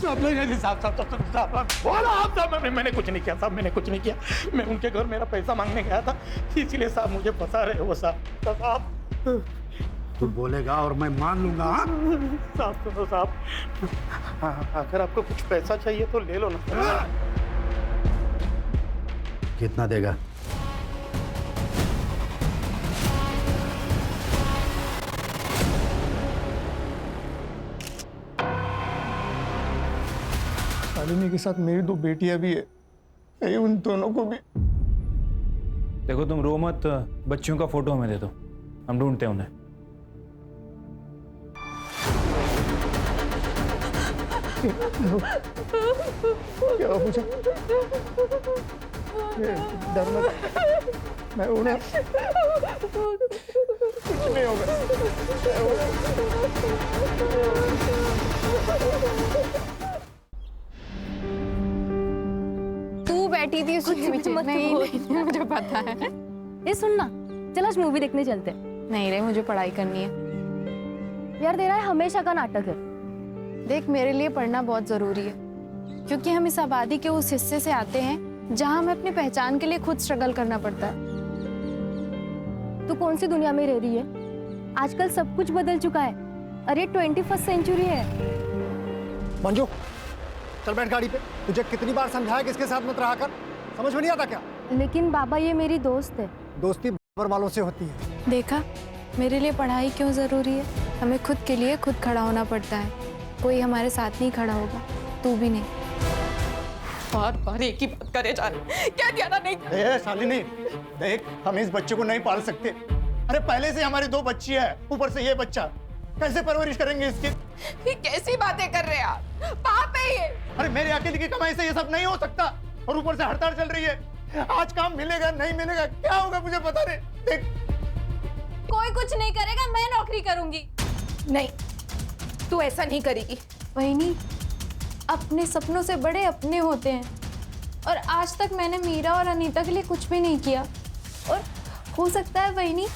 साहब नहीं साहब बोला आप साहब, मैंने कुछ नहीं किया साहब, मैंने कुछ नहीं किया। मैं उनके घर मेरा पैसा मांगने गया था, इसीलिए साहब मुझे फंसा रहे हो साहब। तू बोलेगा और मैं मान लूंगा। हाँ साहब सुनो साहब, अगर आपको कुछ पैसा चाहिए तो ले लो ना। कितना देगा? शालिनी के साथ मेरी 2 बेटियां भी है, कहीं उन दोनों को भी। देखो तुम रो मत, बच्चियों का फोटो हमें दे दो, हम ढूंढते हैं उन्हें। क्या हो मुझे? डर मत, मैं उन्हें कुछ नहीं होगा। तू बैठी थी उसके पीछे। नहीं, मुझे पता है। ये सुनना, चल आज मूवी देखने चलते हैं। नहीं रे, मुझे पढ़ाई करनी है। यार तेरा हमेशा का नाटक है। देख, मेरे लिए पढ़ना बहुत जरूरी है, क्योंकि हम इस आबादी के उस हिस्से से आते हैं जहां हमें अपनी पहचान के लिए खुद स्ट्रगल करना पड़ता है। तू कौन सी दुनिया में रह रही है? आजकल सब कुछ बदल चुका है। अरे 21st सेंचुरी है। मंजू चल बैठ गाड़ी पे। तुझे कितनी बार समझाया कि इसके साथ मत रहा कर, समझ में नहीं आता क्या? लेकिन बाबा ये मेरी दोस्त है। दोस्ती बराबर वालों से होती है। देखा, मेरे लिए पढ़ाई क्यों जरूरी है। हमें खुद के लिए खुद खड़ा होना पड़ता है, कोई हमारे साथ नहीं खड़ा होगा, तू भी नहीं। बार बार एक ही बात करे जा रहे, क्या ध्यान नहीं। शालिनी देख, हम इस बच्चे को नहीं पाल सकते। अरे पहले से हमारी 2 बच्चियां हैं, ऊपर से ये बच्चा, कैसे परवरिश करेंगे इसकी? ये कैसी बातें कर रहे हैं आप? पाप है ये। अरे मेरे अकेले की कमाई से ये सब नहीं हो सकता, और ऊपर से हड़ताल चल रही है। आज काम मिलेगा नहीं मिलेगा, क्या होगा मुझे पता नहीं। देख, कोई कुछ नहीं करेगा, मैं नौकरी करूंगी। नहीं, तू ऐसा नहीं करेगी। वहीनी, अपने सपनों से बड़े अपने होते हैं, और आज तक मैंने मीरा और अनीता के लिए कुछ भी नहीं किया। और हो सकता है वहीनी,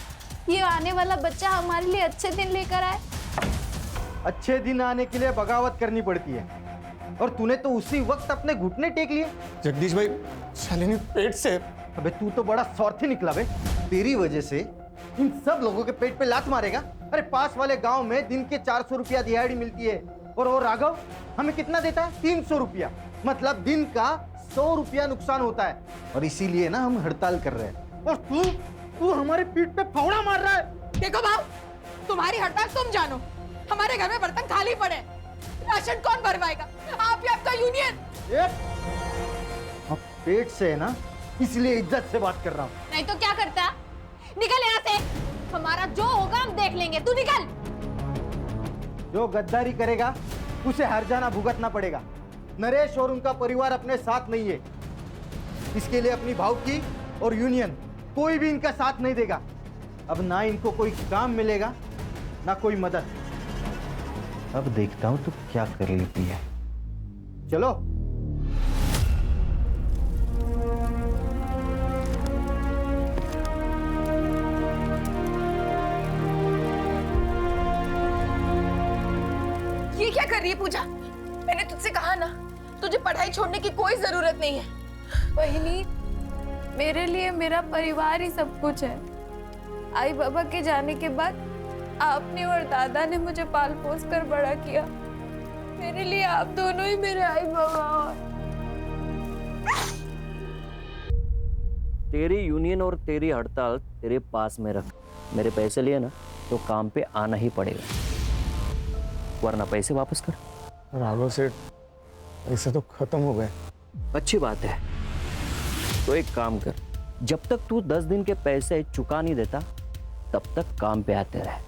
ये आने वाला बच्चा हमारे लिए अच्छे दिन लेकर आए। अच्छे दिन आने के लिए बगावत करनी पड़ती है, और तूने तो उसी वक्त अपने घुटने टेक लिए। जगदीश भाई, शालिनी पेट से। अबे तू तो बड़ा स्वार्थी निकला बे। तेरी वजह से इन सब लोगों के पेट पे लात मारेगा। अरे पास वाले गांव में दिन के 400 रुपया दिहाड़ी मिलती है, और वो राघव हमें कितना देता है? 300 रुपया। मतलब दिन का 100 रुपया नुकसान होता है, और इसीलिए ना हम हड़ताल कर रहे हैं। और तू हमारे पीठ पे फावड़ा मार रहा है। देखो बाबू, तुम्हारी हड़ताल तुम जानो, हमारे घर में बर्तन खाली पड़े, राशन कौन भरवाएगा? आप ही आपका यूनियन। अब पेट से है ना, इसलिए इज्जत से बात कर रहा हूँ। नहीं तो क्या करता? निकल यहाँ से, हमारा जो होगा हम देख लेंगे, तू निकल। जो गद्दारी करेगा उसे हर जाना भुगतना पड़ेगा। नरेश और उनका परिवार अपने साथ नहीं है, इसके लिए अपनी भावकी और यूनियन कोई भी इनका साथ नहीं देगा। अब ना इनको कोई काम मिलेगा, ना कोई मदद। अब देखता हूं तू क्या कर लेती है। चलो। ये क्या कर रही है पूजा? मैंने तुझसे कहा ना, तुझे पढ़ाई छोड़ने की कोई जरूरत नहीं है। वहीनी, मेरे लिए मेरा परिवार ही सब कुछ है। आई बाबा के जाने के बाद आपने और दादा ने मुझे पाल पोस कर बड़ा किया। मेरे लिए आप दोनों ही मेरे आई बाबा। तेरी यूनियन और तेरी हड़ताल तेरे पास में रख। मेरे पैसे लिए ना तो काम पे आना ही पड़ेगा, वरना पैसे वापस कर। राघव सेठ, ऐसे तो खत्म हो गए। अच्छी बात है, तो एक काम कर, जब तक तू 10 दिन के पैसे चुका नहीं देता तब तक काम पे आते रहे।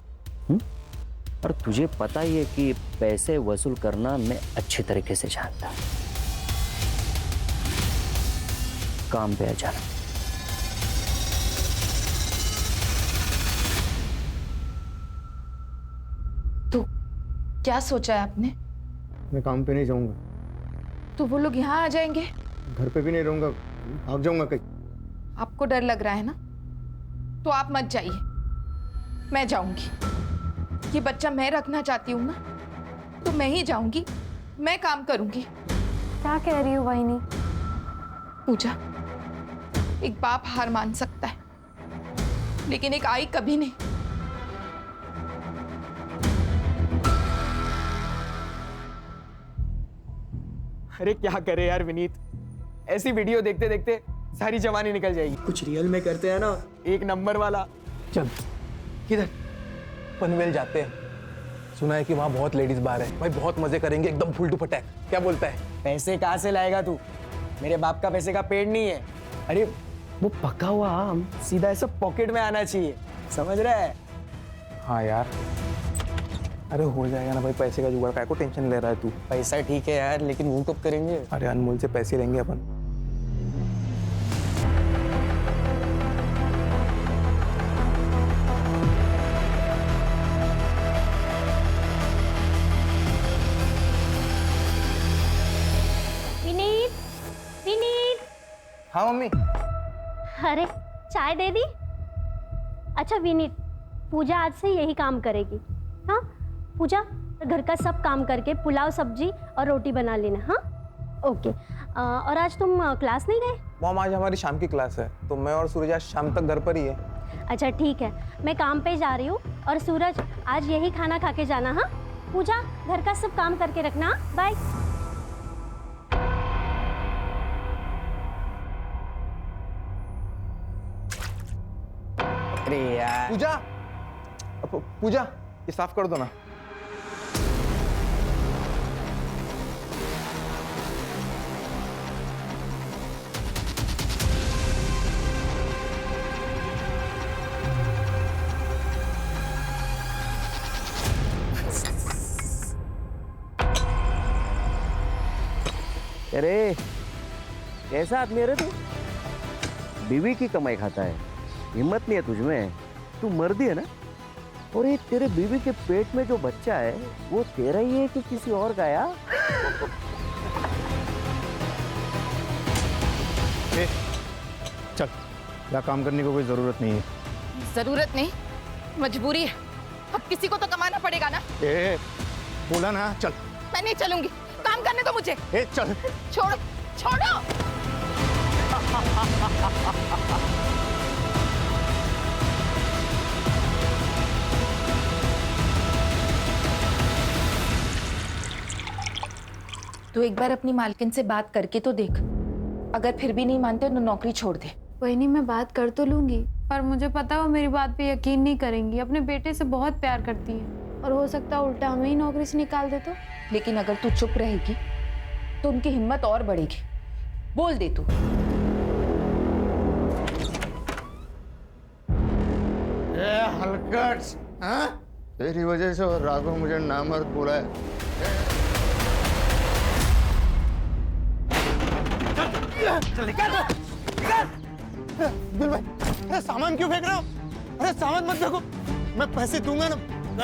और तुझे पता ही है कि पैसे वसूल करना मैं अच्छी तरीके से जानता हूं। काम पे आ जाना। तो क्या सोचा है आपने? मैं काम पे नहीं जाऊंगा। तो वो लोग यहाँ आ जाएंगे? घर पे भी नहीं रहूंगा, भाग जाऊंगा कहीं। आपको डर लग रहा है ना, तो आप मत जाइए, मैं जाऊंगी। ये बच्चा मैं रखना चाहती हूँ ना, तो मैं ही जाऊंगी, मैं काम करूंगी। क्या कह रही हो वाहिनी? पूजा, एक बाप हार मान सकता है, लेकिन एक आई कभी नहीं। अरे क्या करे यार विनीत, ऐसी वीडियो देखते देखते सारी जवानी निकल जाएगी। कुछ रियल में करते हैं ना, एक नंबर वाला। चल किधर? पनवेल जाते हैं, सुना है कि वहाँ बहुत लेडीज बार है भाई, बहुत मजे करेंगे एकदम फुल टू फटैक। क्या बोलता है? पैसे कहाँ से लाएगा तू? मेरे बाप का पैसे का पेड़ नहीं है। अरे वो पका हुआ आम सीधा ऐसा पॉकेट में आना चाहिए, समझ रहा है? हाँ यार, अरे हो जाएगा ना भाई, पैसे का जुगाड़। काय को टेंशन ले रहा है तू? पैसा ठीक है यार, लेकिन वो कब करेंगे? अरे अनमोल से पैसे लेंगे अपन। विनीत, विनीत। हाँ मम्मी। अरे चाय दे दी? अच्छा विनीत, पूजा आज से यही काम करेगी। हाँ पूजा, घर का सब काम करके पुलाव, सब्जी और रोटी बना लेना। हाँ ओके। और आज तुम क्लास नहीं गए? मॉम आज हमारी शाम की क्लास है, तो मैं और सूरज आज शाम तक घर पर ही है। अच्छा ठीक है, मैं काम पे जा रही हूँ और सूरज आज यही खाना खा के जाना। हाँ पूजा, घर का सब काम करके रखना। बाय। अरे यार पूजा, पूजा ये साफ कर दो ना। अरे कैसा आदमी है रे तू? बीवी की कमाई खाता है, हिम्मत नहीं है तुझमें। तू मर्दी है ना? और ये तेरे बीवी के पेट में जो बच्चा है वो तेरा ही है कि किसी और का? यार चल, यहाँ काम करने की कोई जरूरत नहीं है। जरूरत नहीं, मजबूरी है। अब किसी को तो कमाना पड़ेगा ना। ए, बोला ना, चल। मैं नहीं चलूंगी, काम करने दो मुझे। ए, चल। छोड़ो, छोड़ो। तू एक बार अपनी मालकिन से बात करके तो देख, अगर फिर भी नहीं मानते तो नौकरी छोड़ दे। वही मैं बात कर तो लूंगी, पर मुझे पता है वो मेरी बात पे यकीन नहीं करेंगी। अपने बेटे से बहुत प्यार करती है और हो सकता है उल्टा हमें ही नौकरी से निकाल दे तो। लेकिन अगर तू चुप रहेगी तो उनकी हिम्मत और बढ़ेगी। बोल दे तू। हलकट, हाँ? तेरी वजह से और राघव मुझे नामर्द बोला है। दिल भाई, अरे सामान क्यों फेंक रहे हो? अरे सामान मत फेंको, मैं पैसे दूंगा ना।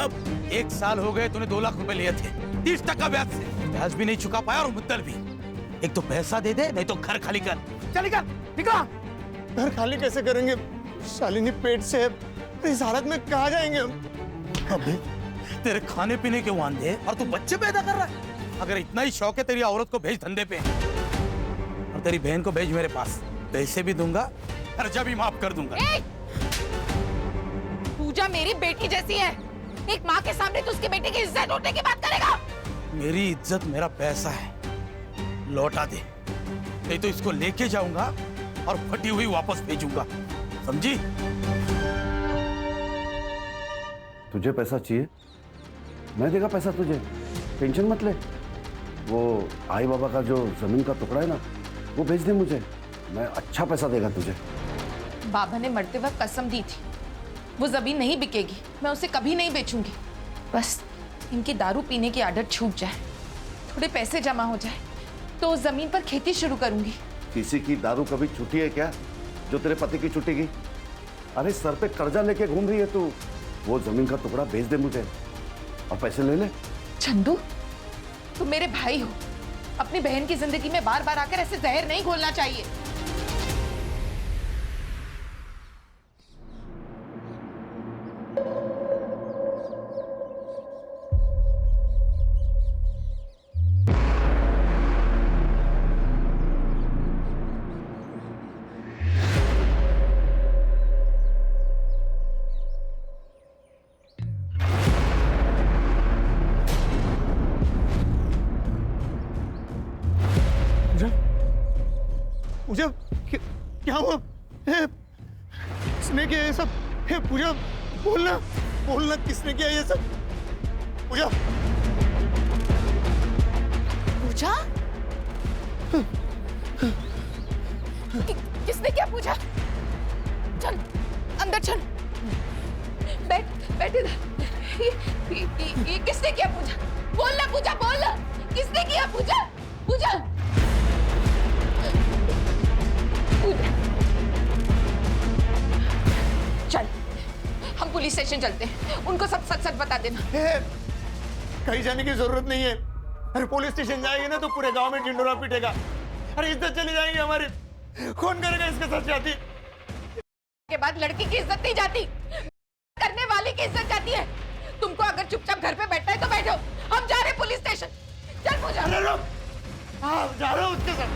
अब 1 साल हो गए, तूने 2 लाख रुपए लिए थे 30% ब्याज से। ब्याज भी नहीं चुका पाया और मुद्दल भी। एक तो पैसा दे दे, नहीं तो घर खाली कर। चल निकल, निकल। घर खाली कैसे करेंगे? शालिनी पेट से है, इस हालत में कहाँ जाएंगे हम? अबे तेरे खाने पीने के वांदे और तू बच्चे पैदा कर रहा है। अगर इतना ही शौक है तेरी औरत को भेज धंधे पे, और तेरी बहन को भेज मेरे पास। पैसे भी दूंगा, खर्चा भी माफ कर दूंगा। पूजा मेरी बेटी जैसी है, एक माँ के सामने तो उसकी बेटी की इज्जत लूटने की बात करेगा? मेरी इज्जत मेरा पैसा है, लौटा दे, नहीं तो इसको लेके जाऊंगा और फटी हुई वापस भेजूंगा, समझी? तुझे पैसा चाहिए? मैं देगा पैसा तुझे, टेंशन मत ले। वो आई बाबा का जो जमीन का टुकड़ा है ना, वो भेज दे मुझे, मैं अच्छा पैसा देगा तुझे। बाबा ने मरते वक्त कसम दी थी, वो जमीन नहीं बिकेगी, मैं उसे कभी नहीं बेचूंगी। बस इनकी दारू पीने की आदत छूट जाए, थोड़े पैसे जमा हो जाए, तो उस जमीन पर खेती शुरू करूंगी। किसी की दारू कभी छूटी है क्या, जो तेरे पति की छूटेगी? अरे सर पे कर्जा लेके घूम रही है तू। वो जमीन का टुकड़ा भेज दे मुझे और पैसे ले ले। चंदू, तुम मेरे भाई हो, अपनी बहन की जिंदगी में बार बार आकर ऐसे जहर नहीं घोलना चाहिए। क्या हुआ? किसने किया ये सब? हे पूजा, बोलना बोलना, किसने किया ये सब? पूजा, पूजा? किसने किया पूजा? चल अंदर चल, बैठ इधर। ये किसने किया पूजा? बोलना पूजा, बोलना, किसने किया पूजा? पूजा, पूजा, चल हम पुलिस स्टेशन चलते हैं, उनको सब सच सच बता देना। कहीं जाने की जरूरत नहीं है। अरे पुलिस स्टेशन जाएंगे ना तो पूरे गांव में ढिंडोरा पीटेगा। अरे इज्जत चली जाएगी हमारी। कौन करेगा इसके साथ शादी? के बाद लड़की की इज्जत नहीं जाती, करने वाली की इज्जत जाती है। तुमको अगर चुपचाप घर पे बैठना है तो बैठो, हम जा रहे हैं पुलिस स्टेशन। चल पूजा। अरे रुक, हाँ जा रहा हूँ उसके साथ।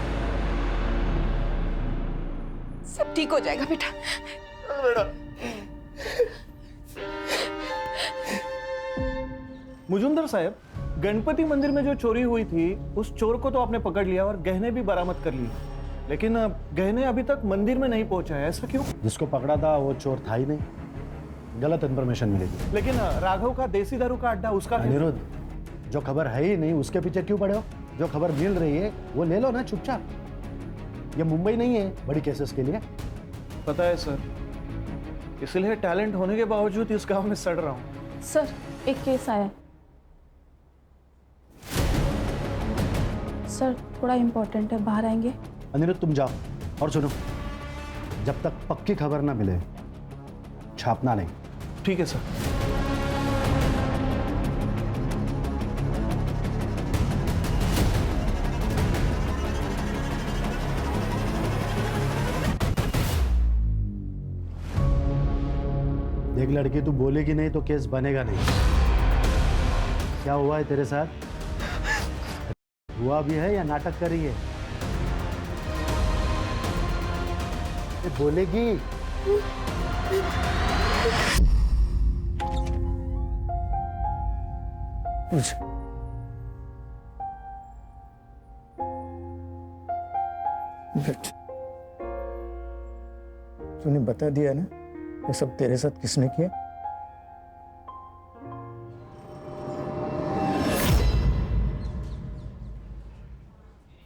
सब ठीक हो जाएगा बेटा। बेटा, मुजुमदार साहब, गणपति मंदिर में जो चोरी हुई थी उस चोर को तो आपने पकड़ लिया और गहने भी बरामद कर लिए, लेकिन गहने अभी तक मंदिर में नहीं पहुंचा है, ऐसा क्यों? जिसको पकड़ा था वो चोर था ही नहीं, गलत इन्फॉर्मेशन मिलेगी। लेकिन राघव का देसी दारू का अड्डा, उसका क्या? अनिरुद्ध, जो खबर है ही नहीं उसके पीछे क्यों पड़े हो? जो खबर मिल रही है वो ले लो ना चुपचाप। ये मुंबई नहीं है बड़ी केसेस के लिए। पता है सर, इसलिए टैलेंट होने के बावजूद इस गांव में सड़ रहा हूँ। सर एक केस आया है। सर थोड़ा इम्पोर्टेंट है, बाहर आएंगे? अनिरुद्ध तुम जाओ, और सुनो, जब तक पक्की खबर ना मिले छापना नहीं। ठीक है सर। देख लड़की, तू बोलेगी नहीं तो केस बनेगा नहीं। क्या हुआ है तेरे साथ? हुआ भी है या नाटक कर रही है? ये बोलेगी। तूने बता दिया ना ये सब तेरे साथ किसने किया?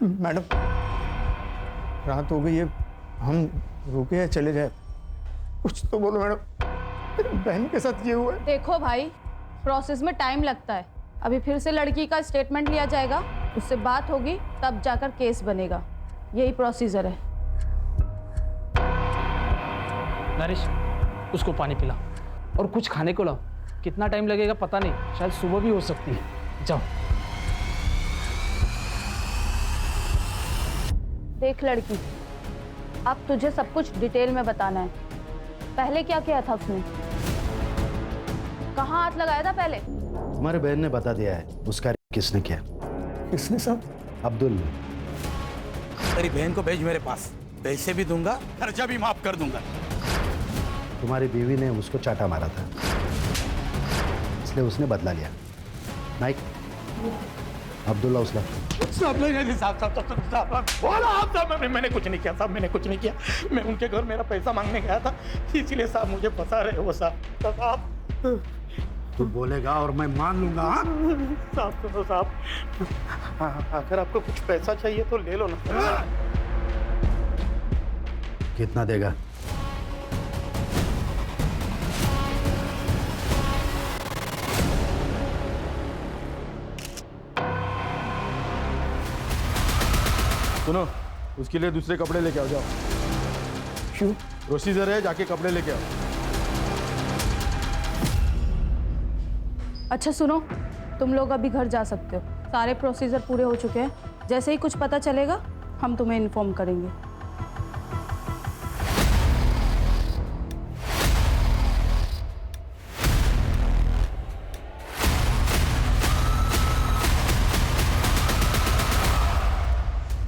मैडम, रात हो गई है, हम रुके हैं, चले जाए? कुछ तो बोलो मैडम, मेरी बहन के साथ ये हुआ है। देखो भाई, प्रोसेस में टाइम लगता है। अभी फिर से लड़की का स्टेटमेंट लिया जाएगा, उससे बात होगी, तब जाकर केस बनेगा। यही प्रोसीजर है। नरेश, उसको पानी पिला और कुछ खाने को लाओ। कितना टाइम लगेगा पता नहीं, शायद सुबह भी हो सकती है। जाओ। देख लड़की, अब तुझे सब कुछ डिटेल में बताना है। पहले क्या किया था उसने? कहाँ हाथ लगाया था पहले? तुम्हारे बहन ने बता दिया है उसका किसने किया। किसने साहब? अब्दुल ने। तेरी बहन को भेज मेरे पास, पैसे भी दूंगा, खर्चा भी माफ कर दूंगा। तुम्हारी बीवी ने उसको चाटा मारा था, इसलिए उसने बदला लिया। नाइक, अब्दुल्ला उसला। मैंने कुछ नहीं किया साहब, मैंने कुछ नहीं किया। मैं उनके घर मेरा पैसा मांगने गया था, इसीलिए साहब मुझे फंसा रहे हो साहब। तू बोलेगा और मैं मान लूंगा। साहब सुनो साहब, अगर आपको कुछ पैसा चाहिए तो ले लो ना। कितना देगा? सुनो, उसके लिए दूसरे कपड़े लेके आओ, जाओ। क्यों? प्रोसीजर है, जाके कपड़े लेके आओ। अच्छा सुनो, तुम लोग अभी घर जा सकते हो। सारे प्रोसीजर पूरे हो चुके हैं। जैसे ही कुछ पता चलेगा हम तुम्हें इन्फॉर्म करेंगे।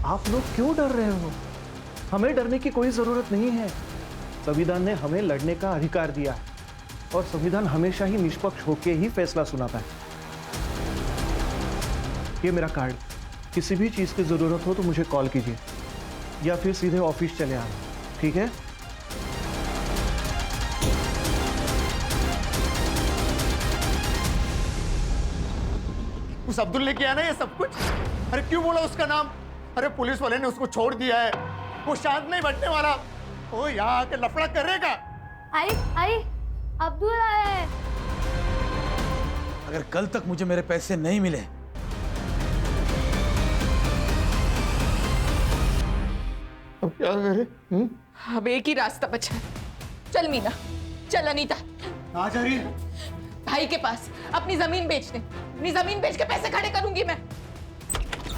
आप लोग क्यों डर रहे हो? हमें डरने की कोई जरूरत नहीं है। संविधान ने हमें लड़ने का अधिकार दिया है और संविधान हमेशा ही निष्पक्ष होकर ही फैसला सुनाता है। ये मेरा कार्ड, किसी भी चीज की जरूरत हो तो मुझे कॉल कीजिए। या फिर सीधे ऑफिस चले आना, ठीक है? उस अब्दुल ने किया ना ये सब कुछ। अरे क्यों बोला उसका नाम? अरे पुलिस वाले ने उसको छोड़ दिया है, वो शांत नहीं बैठने वाला। वो यहाँ आके लफड़ा करेगा। आई अब्दुल आया है। अगर कल तक मुझे मेरे पैसे नहीं मिले अब क्या करे? अब एक ही रास्ता बचा है। चल मीना, चल अनीता। कहाँ जा रही है? भाई के पास अपनी जमीन बेचने, अपनी जमीन बेच के पैसे खड़े करूंगी मैं।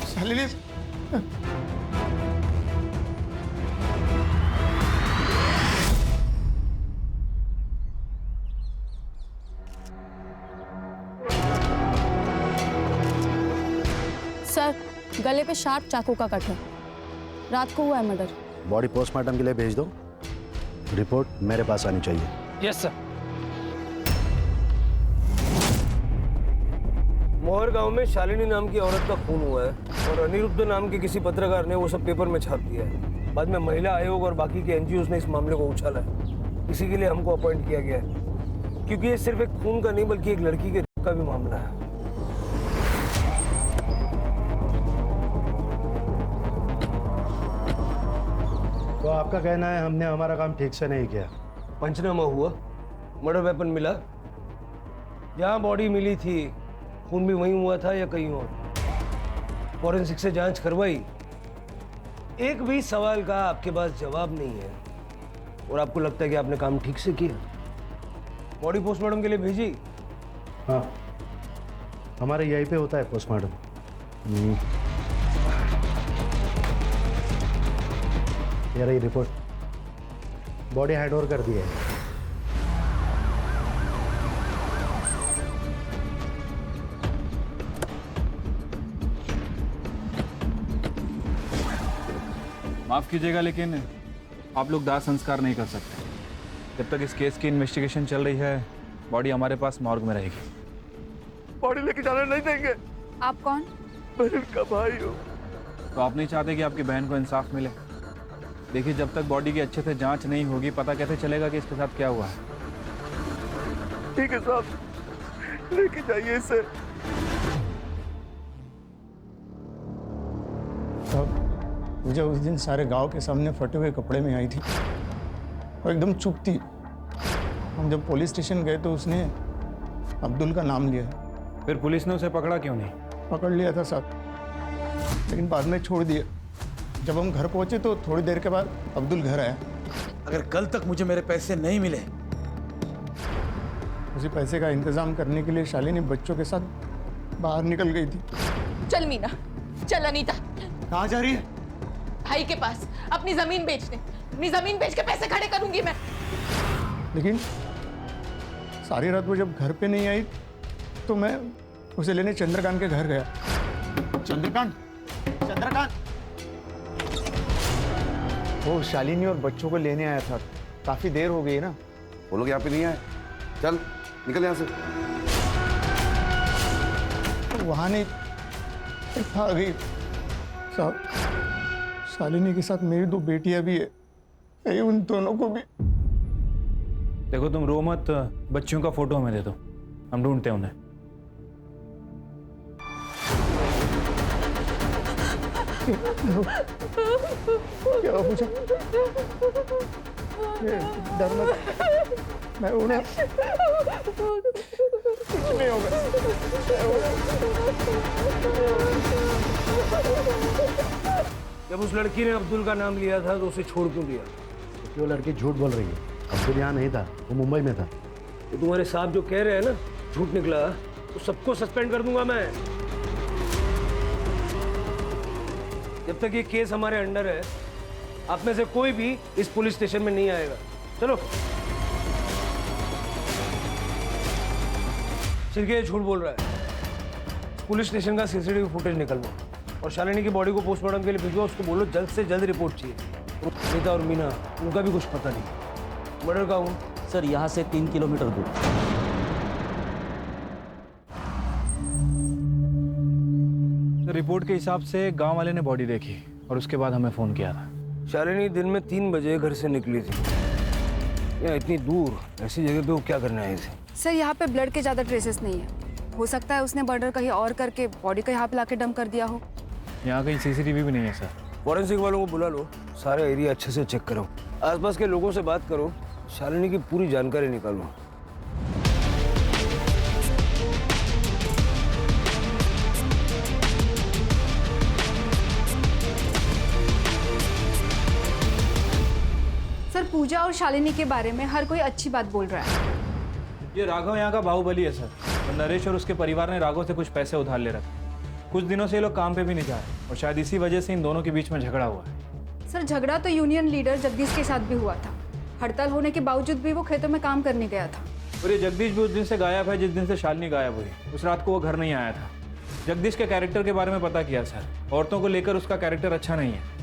शालिनी, सर, गले पे शार्प चाकू का कट है। रात को हुआ है मर्डर। बॉडी पोस्टमार्टम के लिए भेज दो, रिपोर्ट मेरे पास आनी चाहिए। Yes sir. मोहर गांव में शालिनी नाम की औरत का खून हुआ है और अनिरुद्ध नाम के किसी पत्रकार ने वो सब पेपर में छाप दिया है। बाद में महिला आयोग और बाकी के एनजीओज ने इस मामले को उछाला है। इसी के लिए हमको अपॉइंट किया गया है, क्योंकि ये सिर्फ एक खून का नहीं बल्कि एक लड़की के रेप का भी मामला है। तो आपका कहना है हमने हमारा काम ठीक से नहीं किया? पंचनामा हुआ, मर्डर वेपन मिला, जहां बॉडी मिली थी खून भी वहीं हुआ था या कहीं और। फॉरेंसिक से जांच करवाई, एक भी सवाल का आपके पास जवाब नहीं है और आपको लगता है कि आपने काम ठीक से किया। बॉडी पोस्टमार्टम के लिए भेजी? हाँ, हमारे यहीं पे होता है पोस्टमार्टम। ये रही रिपोर्ट, बॉडी हैंड ओवर कर दी है। माफ कीजिएगा लेकिन आप लोग दाह संस्कार नहीं कर सकते। जब तक इस केस की इन्वेस्टिगेशन चल रही है, बॉडी हमारे पास मॉर्ग में रहेगी। बॉडी लेके जाने नहीं देंगे। आप कौन? बहन का भाई हो। तो आप नहीं चाहते कि आपकी बहन को इंसाफ मिले? देखिए, जब तक बॉडी की अच्छे से जांच नहीं होगी, पता कैसे चलेगा कि इसके साथ क्या हुआ है। ठीक है साहब, लेके जाइए इसे। साहब, मुझे उस दिन सारे गांव के सामने फटे हुए कपड़े में आई थी और एकदम चुप थी। हम जब पुलिस स्टेशन गए तो उसने अब्दुल का नाम लिया। फिर पुलिस ने उसे पकड़ा क्यों नहीं? पकड़ लिया था साहब, लेकिन बाद में छोड़ दिया। जब हम घर पहुंचे तो थोड़ी देर के बाद अब्दुल घर आया। अगर कल तक मुझे मेरे पैसे नहीं मिले, उसी पैसे का इंतजाम करने के लिए शालिनी बच्चों के साथ बाहर निकल गई थी। चल मीना, चल अनीता। कहाँ जा रही है? भाई के पास अपनी जमीन बेचने, अपनी जमीन बेच के पैसे खड़े करूंगी मैं। लेकिन सारी रात वो जब घर पे नहीं आई तो मैं उसे लेने चंद्रकांत के घर गया। चंद्रकांत, चंद्रकांत, वो शालिनी और बच्चों को लेने आया था। काफी देर हो गई ना। वो लोग यहाँ पे नहीं आए। चल निकल यहाँ से। वहां नहीं आ गई साहब। शालिनी के साथ मेरी 2 बेटियां भी है, कहीं उन दोनों को भी। देखो, तुम रो मत, बच्चियों का फोटो हमें दे दो, हम ढूंढते हैं उन्हें। क्या हुआ पूछा? डर लगा, मैं उन्हें कुछ नहीं होगा। जब उस लड़की ने अब्दुल का नाम लिया था तो उसे छोड़ क्यों दिया? क्योंकि वो लड़की झूठ बोल रही है। अब्दुल यहाँ नहीं था, वो मुंबई में था। तो तुम्हारे साहब जो कह रहे हैं ना झूठ निकला, तो सबको सस्पेंड कर दूंगा मैं। जब तक ये केस हमारे अंडर है, आप में से कोई भी इस पुलिस स्टेशन में नहीं आएगा। चलो। सिर्फ ये झूठ बोल रहा है। पुलिस स्टेशन का सीसीटीवी फुटेज निकलवा और शालिनी की बॉडी को पोस्टमार्टम के लिए भिजवा। उसको बोलो जल्द से जल्द रिपोर्ट चाहिए। अनीता और मीना, उनका भी कुछ पता नहीं। मर्डर का हूँ सर, यहाँ से 3 किलोमीटर दूर। तो रिपोर्ट के हिसाब से गांव वाले ने बॉडी देखी और उसके बाद हमें फोन किया था। शालिनी दिन में 3 बजे घर से निकली थी। या इतनी दूर ऐसी जगह पे वो क्या करने आई थी? सर यहाँ पे ब्लड के ज़्यादा ट्रेसेस नहीं है। हो सकता है उसने मर्डर कहीं और करके बॉडी को यहाँ पे लाके डंप कर दिया हो। यहाँ कहीं सीसीटीवी भी नहीं है सर। फॉरेंसिक वालों को बुला लो, सारा एरिया अच्छे से चेक करो, आसपास के लोगों से बात करो, शालिनी की पूरी जानकारी निकालो। सर पूजा और शालिनी के बारे में हर कोई अच्छी बात बोल रहा है। ये राघव यहाँ का बाहुबली है सर। और नरेश और उसके परिवार ने राघव से कुछ पैसे उधार ले रखे। कुछ दिनों से ये लोग काम पे भी नहीं जा रहे और शायद इसी वजह से इन दोनों के बीच में झगड़ा हुआ है। सर झगड़ा तो यूनियन लीडर जगदीश के साथ भी हुआ था। हड़ताल होने के बावजूद भी वो खेतों में काम करने गया था। और ये जगदीश भी उस दिन से गायब है जिस दिन से शालिनी गायब हुई। उस रात को वो घर नहीं आया था। जगदीश के कैरेक्टर के बारे में पता किया सर। औरतों को लेकर उसका कैरेक्टर अच्छा नहीं है।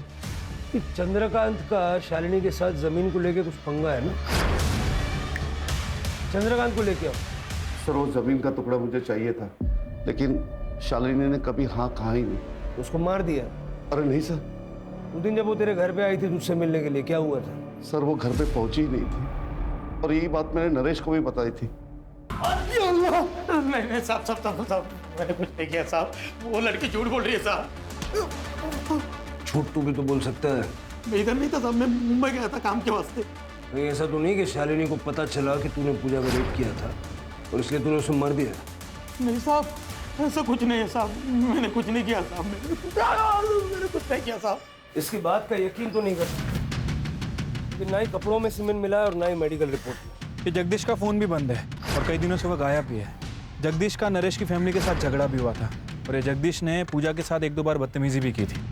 चंद्रकांत का शालिनी के साथ जमीन को लेके कुछ पंगा है ना? चंद्रकांत को लेके आओ। सर वो जमीन का टुकड़ा मुझे चाहिए था, लेकिन शालिनी ने कभी हाँ कहा ही नहीं। उसको मार दिया? अरे नहीं सर। उस दिन जब वो तेरे घर पे आई थी तुझसे मिलने के लिए, क्या हुआ था? सर वो घर पे पहुंची ही नहीं थी और यही बात मैंने नरेश को भी बताई थी। नहीं साहब, मैंने कुछ नहीं किया साहब। वो लड़की झूठ बोल रही है साहब। झूठ तू भी तो बोल सकता है। मैं इधर नहीं था साहब, मैं मुंबई गया था काम के वास्ते। कहीं ऐसा तो नहीं कि शालिनी को पता चला कि तूने पूजा का रेप किया था और इसलिए तूने उसे मार दिया? नहीं साहब, ऐसा कुछ नहीं है साहब। मैंने कुछ नहीं किया साहब। मैंने कुछ नहीं किया साहब। इसकी बात का यकीन तो नहीं कर सकता कि ना ही कपड़ों में सीमेंट मिला है और ना ही मेडिकल रिपोर्ट में। ये जगदीश का फ़ोन भी बंद है और कई दिनों से वह गायब भी है। जगदीश का नरेश की फैमिली के साथ झगड़ा भी हुआ था और ये जगदीश ने पूजा के साथ 1-2 बार बदतमीजी भी की थी।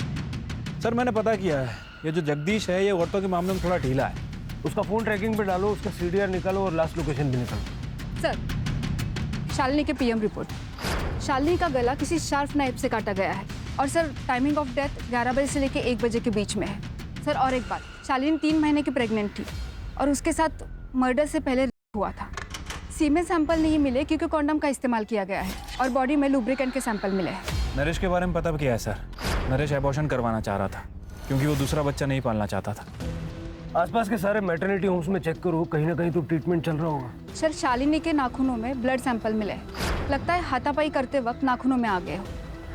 सर मैंने पता किया है, ये जो जगदीश है ये औरतों के मामले में थोड़ा ढीला है। उसका फ़ोन ट्रैकिंग पे डालो, उसका CDR निकालो और लास्ट लोकेशन भी निकालो। सर शालिनी के PM रिपोर्ट। शालिनी का गला किसी शार्प नाइफ से काटा गया है और सर टाइमिंग ऑफ डेथ 11 बजे से लेकर 1 बजे के बीच में है। सर और एक बात, शालिनी 3 महीने की प्रेग्नेंट थी और उसके साथ मर्डर से पहले हुआ था। सीमेन सैंपल नहीं मिले क्योंकि कॉन्डम का इस्तेमाल किया गया है और बॉडी में लुब्रिकेंट के सैंपल मिले हैं। नरेश के बारे में पता किया है सर। नरेश एबॉर्शन करवाना चाह रहा था क्योंकि वो दूसरा बच्चा नहीं पालना चाहता था। आसपास के सारे मैटरनिटी होम्स में चेक करो, कहीं ना कहीं तो ट्रीटमेंट चल रहा होगा। सर शालिनी के नाखूनों में ब्लड सैंपल मिले हैं। लगता है हाथापाई करते वक्त नाखूनों में आ गए हो।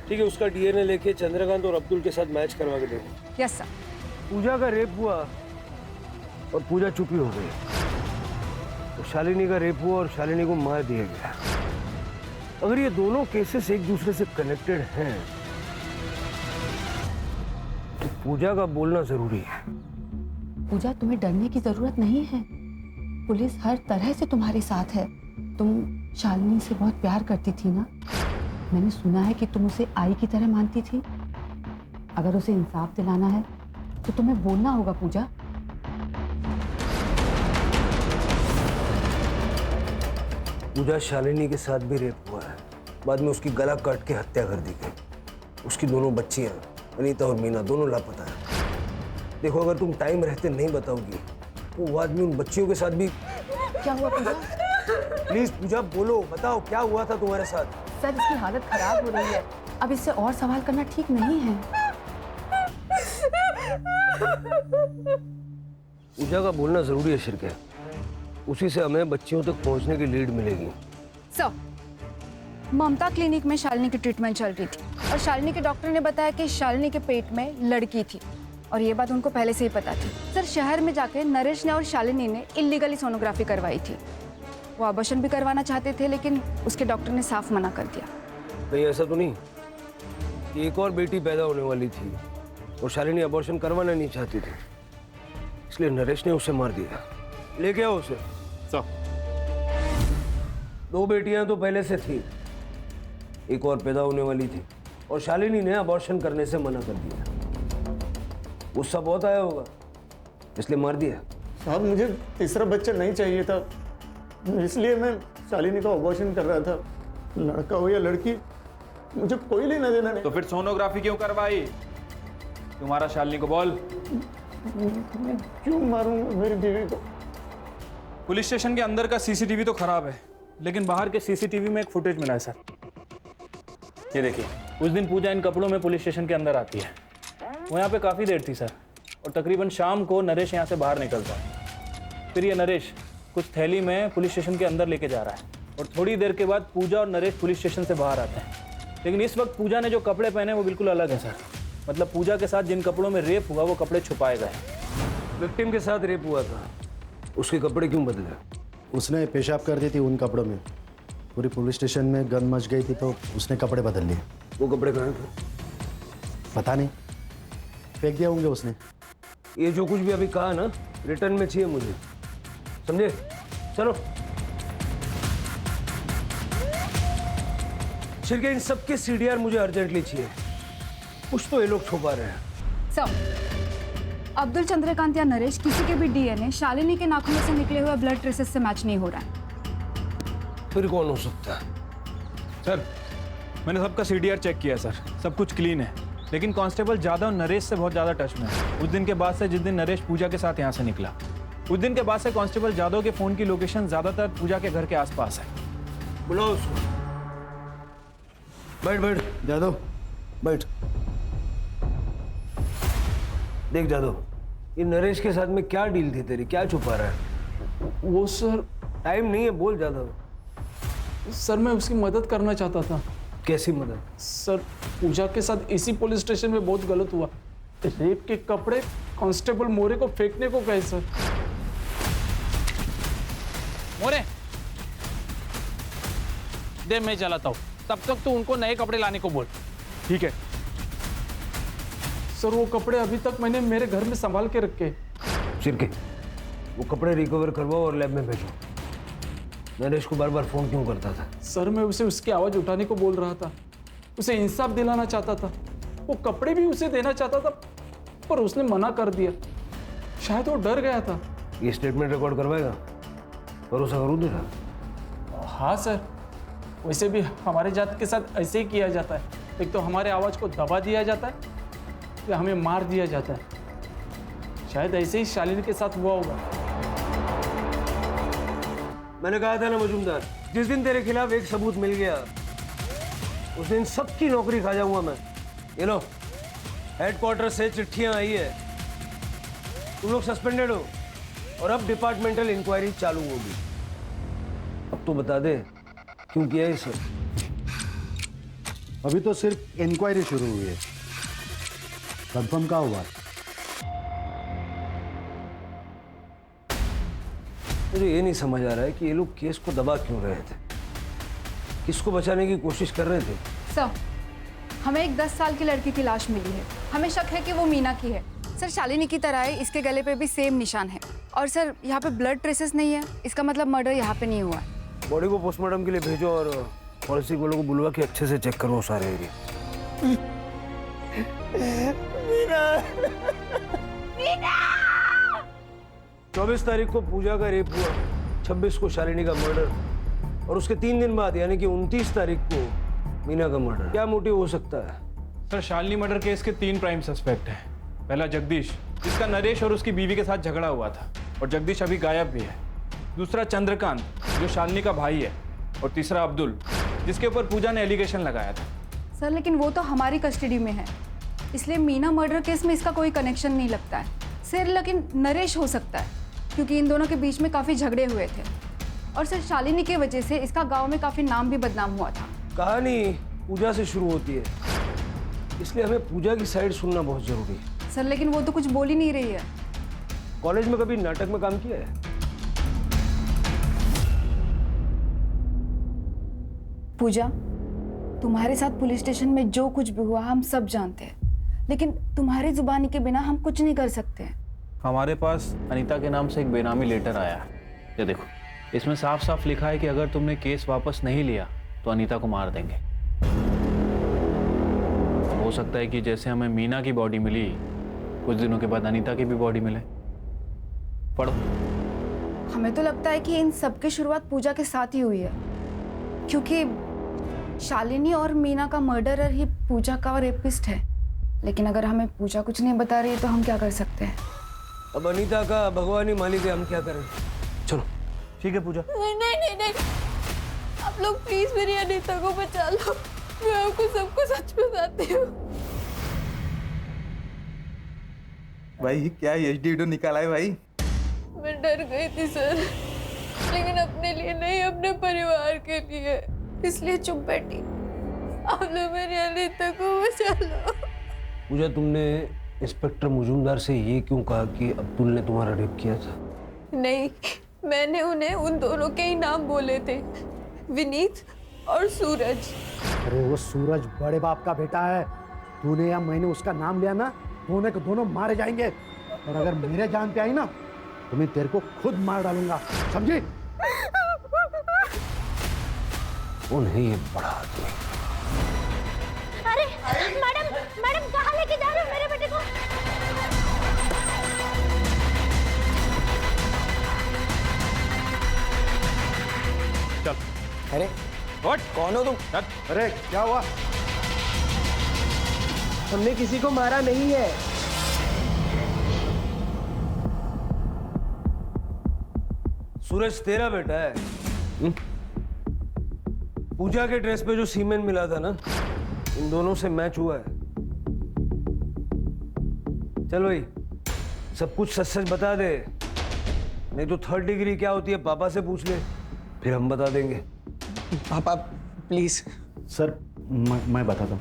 ठीक है, उसका DNA लेके चंद्रकांत और अब्दुल के साथ मैच करवा के देखो। Yes sir. पूजा का रेप हुआ और पूजा चुपी हो गई, तो शालिनी का रेप हुआ और शालिनी को मार दिया गया। अगर ये दोनों केसेस एक दूसरे से कनेक्टेड हैं तो पूजा का बोलना जरूरी है। पूजा, तुम्हें डरने की जरूरत नहीं है। पुलिस हर तरह से तुम्हारे साथ है। तुम शालिनी से बहुत प्यार करती थी ना? मैंने सुना है कि तुम उसे आई की तरह मानती थी। अगर उसे इंसाफ दिलाना है तो तुम्हें बोलना होगा पूजा। पूजा, शालिनी के साथ भी रेप हुआ है। बाद में उसकी गला काट के हत्या कर दी गई। उसकी दोनों बच्चियां अनीता और मीना दोनों लापता है। देखो, अगर तुम टाइम रहते नहीं बताओगी तो वो आदमी उन बच्चियों के साथ भी। क्या हुआ पूजा? प्लीज पूजा बोलो, बताओ क्या हुआ था तुम्हारे साथ? सर, इसकी हालत खराब हो रही है। अब इससे और सवाल करना ठीक नहीं है। पूजा का बोलना जरूरी है शिरके। उसी से हमें बच्चियों तक पहुंचने की लीड मिलेगी। सर, ममता क्लिनिक में शालिनी की ट्रीटमेंट चल रही थी और शालिनी के डॉक्टर ने बताया कि शालिनी के पेट में लड़की थी और ये बात उनको पहले से ही पता थी। सर, शहर में जाके नरेश ने और शालिनी ने इलीगली सोनोग्राफी करवाई थी। वो अबॉर्शन भी करवाना चाहते थे लेकिन उसके डॉक्टर ने साफ मना कर दिया। नहीं, ऐसा तो नहीं कि एक और बेटी पैदा होने वाली थी और शालिनी अबॉर्शन करवाना नहीं चाहती थी, इसलिए नरेश ने उसे मार दिया। लेके आओ उसे। सर, 2 बेटियां तो पहले से थी, एक और पैदा होने वाली थी और शालिनी ने अबॉर्शन करने से मना कर दिया। गुस्सा बहुत आया होगा इसलिए मार दिया। साहब, मुझे तीसरा बच्चा नहीं चाहिए था, इसलिए मैं शालिनी का अबॉर्शन कर रहा था। लड़का हो या लड़की, मुझे कोई लेना देना नहीं। तो फिर सोनोग्राफी क्यों करवाई? तुम्हारा शालिनी को बोल। मैं क्यों मारूंगा मेरी बीवी को? पुलिस स्टेशन के अंदर का CCTV तो खराब है लेकिन बाहर के CCTV में एक फुटेज मिला है सर। ये देखिए, उस दिन पूजा इन कपड़ों में पुलिस स्टेशन के अंदर आती है। वो यहाँ पे काफ़ी देर थी सर और तकरीबन शाम को नरेश यहाँ से बाहर निकलता है। फिर ये नरेश कुछ थैली में पुलिस स्टेशन के अंदर लेके जा रहा है और थोड़ी देर के बाद पूजा और नरेश पुलिस स्टेशन से बाहर आते हैं। लेकिन इस वक्त पूजा ने जो कपड़े पहने वो बिल्कुल अलग है सर। मतलब पूजा के साथ जिन कपड़ों में रेप हुआ वो कपड़े छुपाए गए। विक्टिम के साथ रेप हुआ था, उसके कपड़े क्यों बदले? उसने पेशाब कर दी थी उन कपड़ों में। पूरी पुलिस स्टेशन में गन मच गई थी तो उसने कपड़े बदल लिए। वो कपड़े कहाँ थे? पता नहीं, फेंक दिया होंगे उसने। ये जो कुछ भी अभी कहा ना, रिटर्न में चाहिए मुझे, समझे? चलो शिरके, इन सबके सीडीआर मुझे अर्जेंटली चाहिए। कुछ तो ये लोग छुपा रहे हैं। सर, अब्दुल, चंद्रकांत या नरेश किसी के भी डीएनए शालिनी के नाखूनों से निकले हुए ब्लड ट्रेसेस से मैच नहीं हो रहा है। फिर कौन हो सकता है? सर मैंने सबका सीडीआर चेक किया सर, सब कुछ क्लीन है। लेकिन कांस्टेबल जादव नरेश से बहुत ज़्यादा टच में है। उस दिन के बाद से जिस दिन नरेश पूजा के साथ यहाँ से निकला, उस दिन के बाद से कांस्टेबल जादव के फ़ोन की लोकेशन ज़्यादातर पूजा के घर के आसपास है। बुलाओ उसको। बैठ बैठ जादव, बैठ। देख जादव, ये नरेश के साथ में क्या डील थी तेरी? क्या छुपा रहा है? वो सर, टाइम नहीं है, बोल जादव। सर मैं उसकी मदद करना चाहता था। कैसी मदद? सर पूजा के साथ इसी पुलिस स्टेशन में बहुत गलत हुआ। रेप के कपड़े कांस्टेबल मोरे को फेंकने को कहे सर। मोरे दे, मैं चलाता हूँ, तब तक तू उनको नए कपड़े लाने को बोल। ठीक है सर। वो कपड़े अभी तक मैंने मेरे घर में संभाल के रखे। शिरके, वो कपड़े रिकवर करवाओ और लैब में भेजो। नरेश को बार बार फोन क्यों करता था? सर मैं उसे उसकी आवाज उठाने को बोल रहा था, उसे इंसाफ दिलाना चाहता था। वो कपड़े भी उसे देना चाहता था पर उसने मना कर दिया। शायद वो डर गया था। ये स्टेटमेंट रिकॉर्ड करवाएगा? भरोसा करूँ तेरा? हाँ सर, वैसे भी हमारे जात के साथ ऐसे ही किया जाता है। एक तो हमारे आवाज को दबा दिया जाता है या हमें मार दिया जाता है। शायद ऐसे ही शालिनी के साथ हुआ होगा। मैंने कहा था ना मजूमदार, जिस दिन तेरे खिलाफ एक सबूत मिल गया उस दिन सबकी नौकरी खा जाऊंगा मैं। ये लो, हेडक्वार्टर से चिट्ठियां आई है, तुम लोग सस्पेंडेड हो और अब डिपार्टमेंटल इंक्वायरी चालू होगी। अब तो बता दे क्यों किया है सर? अभी तो सिर्फ इंक्वायरी शुरू हुई है, कंफर्म का हुआ? मुझे ये नहीं समझ आ रहा है कि ये लोग केस को दबा क्यों रहे थे, किसको बचाने की कोशिश कर रहे थे? सर, हमें एक 10 साल की लड़की की लाश मिली है। हमें शक है कि वो मीना की है। सर शालिनी की तरह है, इसके गले पे भी सेम निशान है। और सर यहाँ पे ब्लड ट्रेसेस नहीं है, इसका मतलब मर्डर यहाँ पे नहीं हुआ है। बॉडी को पोस्टमार्टम के लिए भेजो और फॉरेंसिक वालों को बुलवा के अच्छे से चेक करो सारे एरिया। मीना! मीना! 24 तारीख को पूजा का रेप हुआ, 26 को शालिनी का मर्डर और उसके 3 दिन बाद यानी कि 29 तारीख को मीना का मर्डर। क्या मोटिव हो सकता है? सर शालिनी मर्डर केस के 3 प्राइम सस्पेक्ट हैं। पहला जगदीश, जिसका नरेश और उसकी बीवी के साथ झगड़ा हुआ था और जगदीश अभी गायब भी है। दूसरा चंद्रकांत, जो शालिनी का भाई है। और तीसरा अब्दुल, जिसके ऊपर पूजा ने एलिगेशन लगाया था। सर लेकिन वो तो हमारी कस्टडी में है, इसलिए मीना मर्डर केस में इसका कोई कनेक्शन नहीं लगता है। सर लेकिन नरेश हो सकता है क्योंकि इन दोनों के बीच में काफ़ी झगड़े हुए थे और सर शालिनी की वजह से इसका गांव में काफ़ी नाम भी बदनाम हुआ था। कहानी पूजा से शुरू होती है, इसलिए हमें पूजा की साइड सुनना बहुत जरूरी है। सर लेकिन वो तो कुछ बोल ही नहीं रही है। कॉलेज में कभी नाटक में काम किया है? पूजा, तुम्हारे साथ पुलिस स्टेशन में जो कुछ भी हुआ हम सब जानते हैं, लेकिन तुम्हारी जुबानी के बिना हम कुछ नहीं कर सकते हैं। हमारे पास अनीता के नाम से एक बेनामी लेटर आया है, ये देखो। इसमें साफ साफ लिखा है कि अगर तुमने केस वापस नहीं लिया तो अनीता को मार देंगे। हो सकता है कि जैसे हमें मीना की बॉडी मिली, कुछ दिनों के बाद अनीता की भी बॉडी मिले। पढ़ो। हमें तो लगता है कि इन सब की शुरुआत पूजा के साथ ही हुई है, क्योंकि शालिनी और मीना का मर्डरर ही पूजा का रेपिस्ट है। लेकिन अगर हमें पूजा कुछ नहीं बता रही है तो हम क्या कर सकते हैं? अब अनीता का भगवान ही मालिक है, हम क्या करें? चलो। ठीक है पूजा। नहीं नहीं नहीं नहीं, आप लोग प्लीज मेरी अनीता को बचा लो। मैं आपको सबको सच बताती हूँ। भाई क्या एचडी वीडियो निकाला है भाई? मैं डर गई थी सर, लेकिन अपने लिए नहीं, अपने परिवार के लिए, इसलिए चुप बैठी। आप लोग मेरी अनीता को बचा लो। पूजा, तुमने इंस्पेक्टर मुजुमदार से ये क्यों कहा कि अब्दुल ने तुम्हारा रेप किया था? नहीं, मैंने उन्हें उन दोनों के ही नाम बोले थे, विनीत और सूरज। अरे वो सूरज बड़े बाप का बेटा है। तूने या मैंने उसका नाम लिया ना, दोनों के दोनों मारे जाएंगे। और अगर मेरे जान पे आई ना तो मैं तेरे को खुद मार डालूंगा, समझी? वो नहीं, ये बड़ा आदमी। अरे मैडम, मैडम कहाँ लेके जा रहे हो मेरे बेटे को? चल। अरे कौन हो तुम? अरे क्या हुआ? हमने किसी को मारा नहीं है। सूरज तेरा बेटा है। पूजा के ड्रेस पे जो सीमेंट मिला था ना, इन दोनों से मैच हुआ है। चल भाई, सब कुछ सच सच बता दे, नहीं तो 3rd डिग्री क्या होती है पापा से पूछ ले, फिर हम बता देंगे। पापा प्लीज। सर मैं बताता हूँ।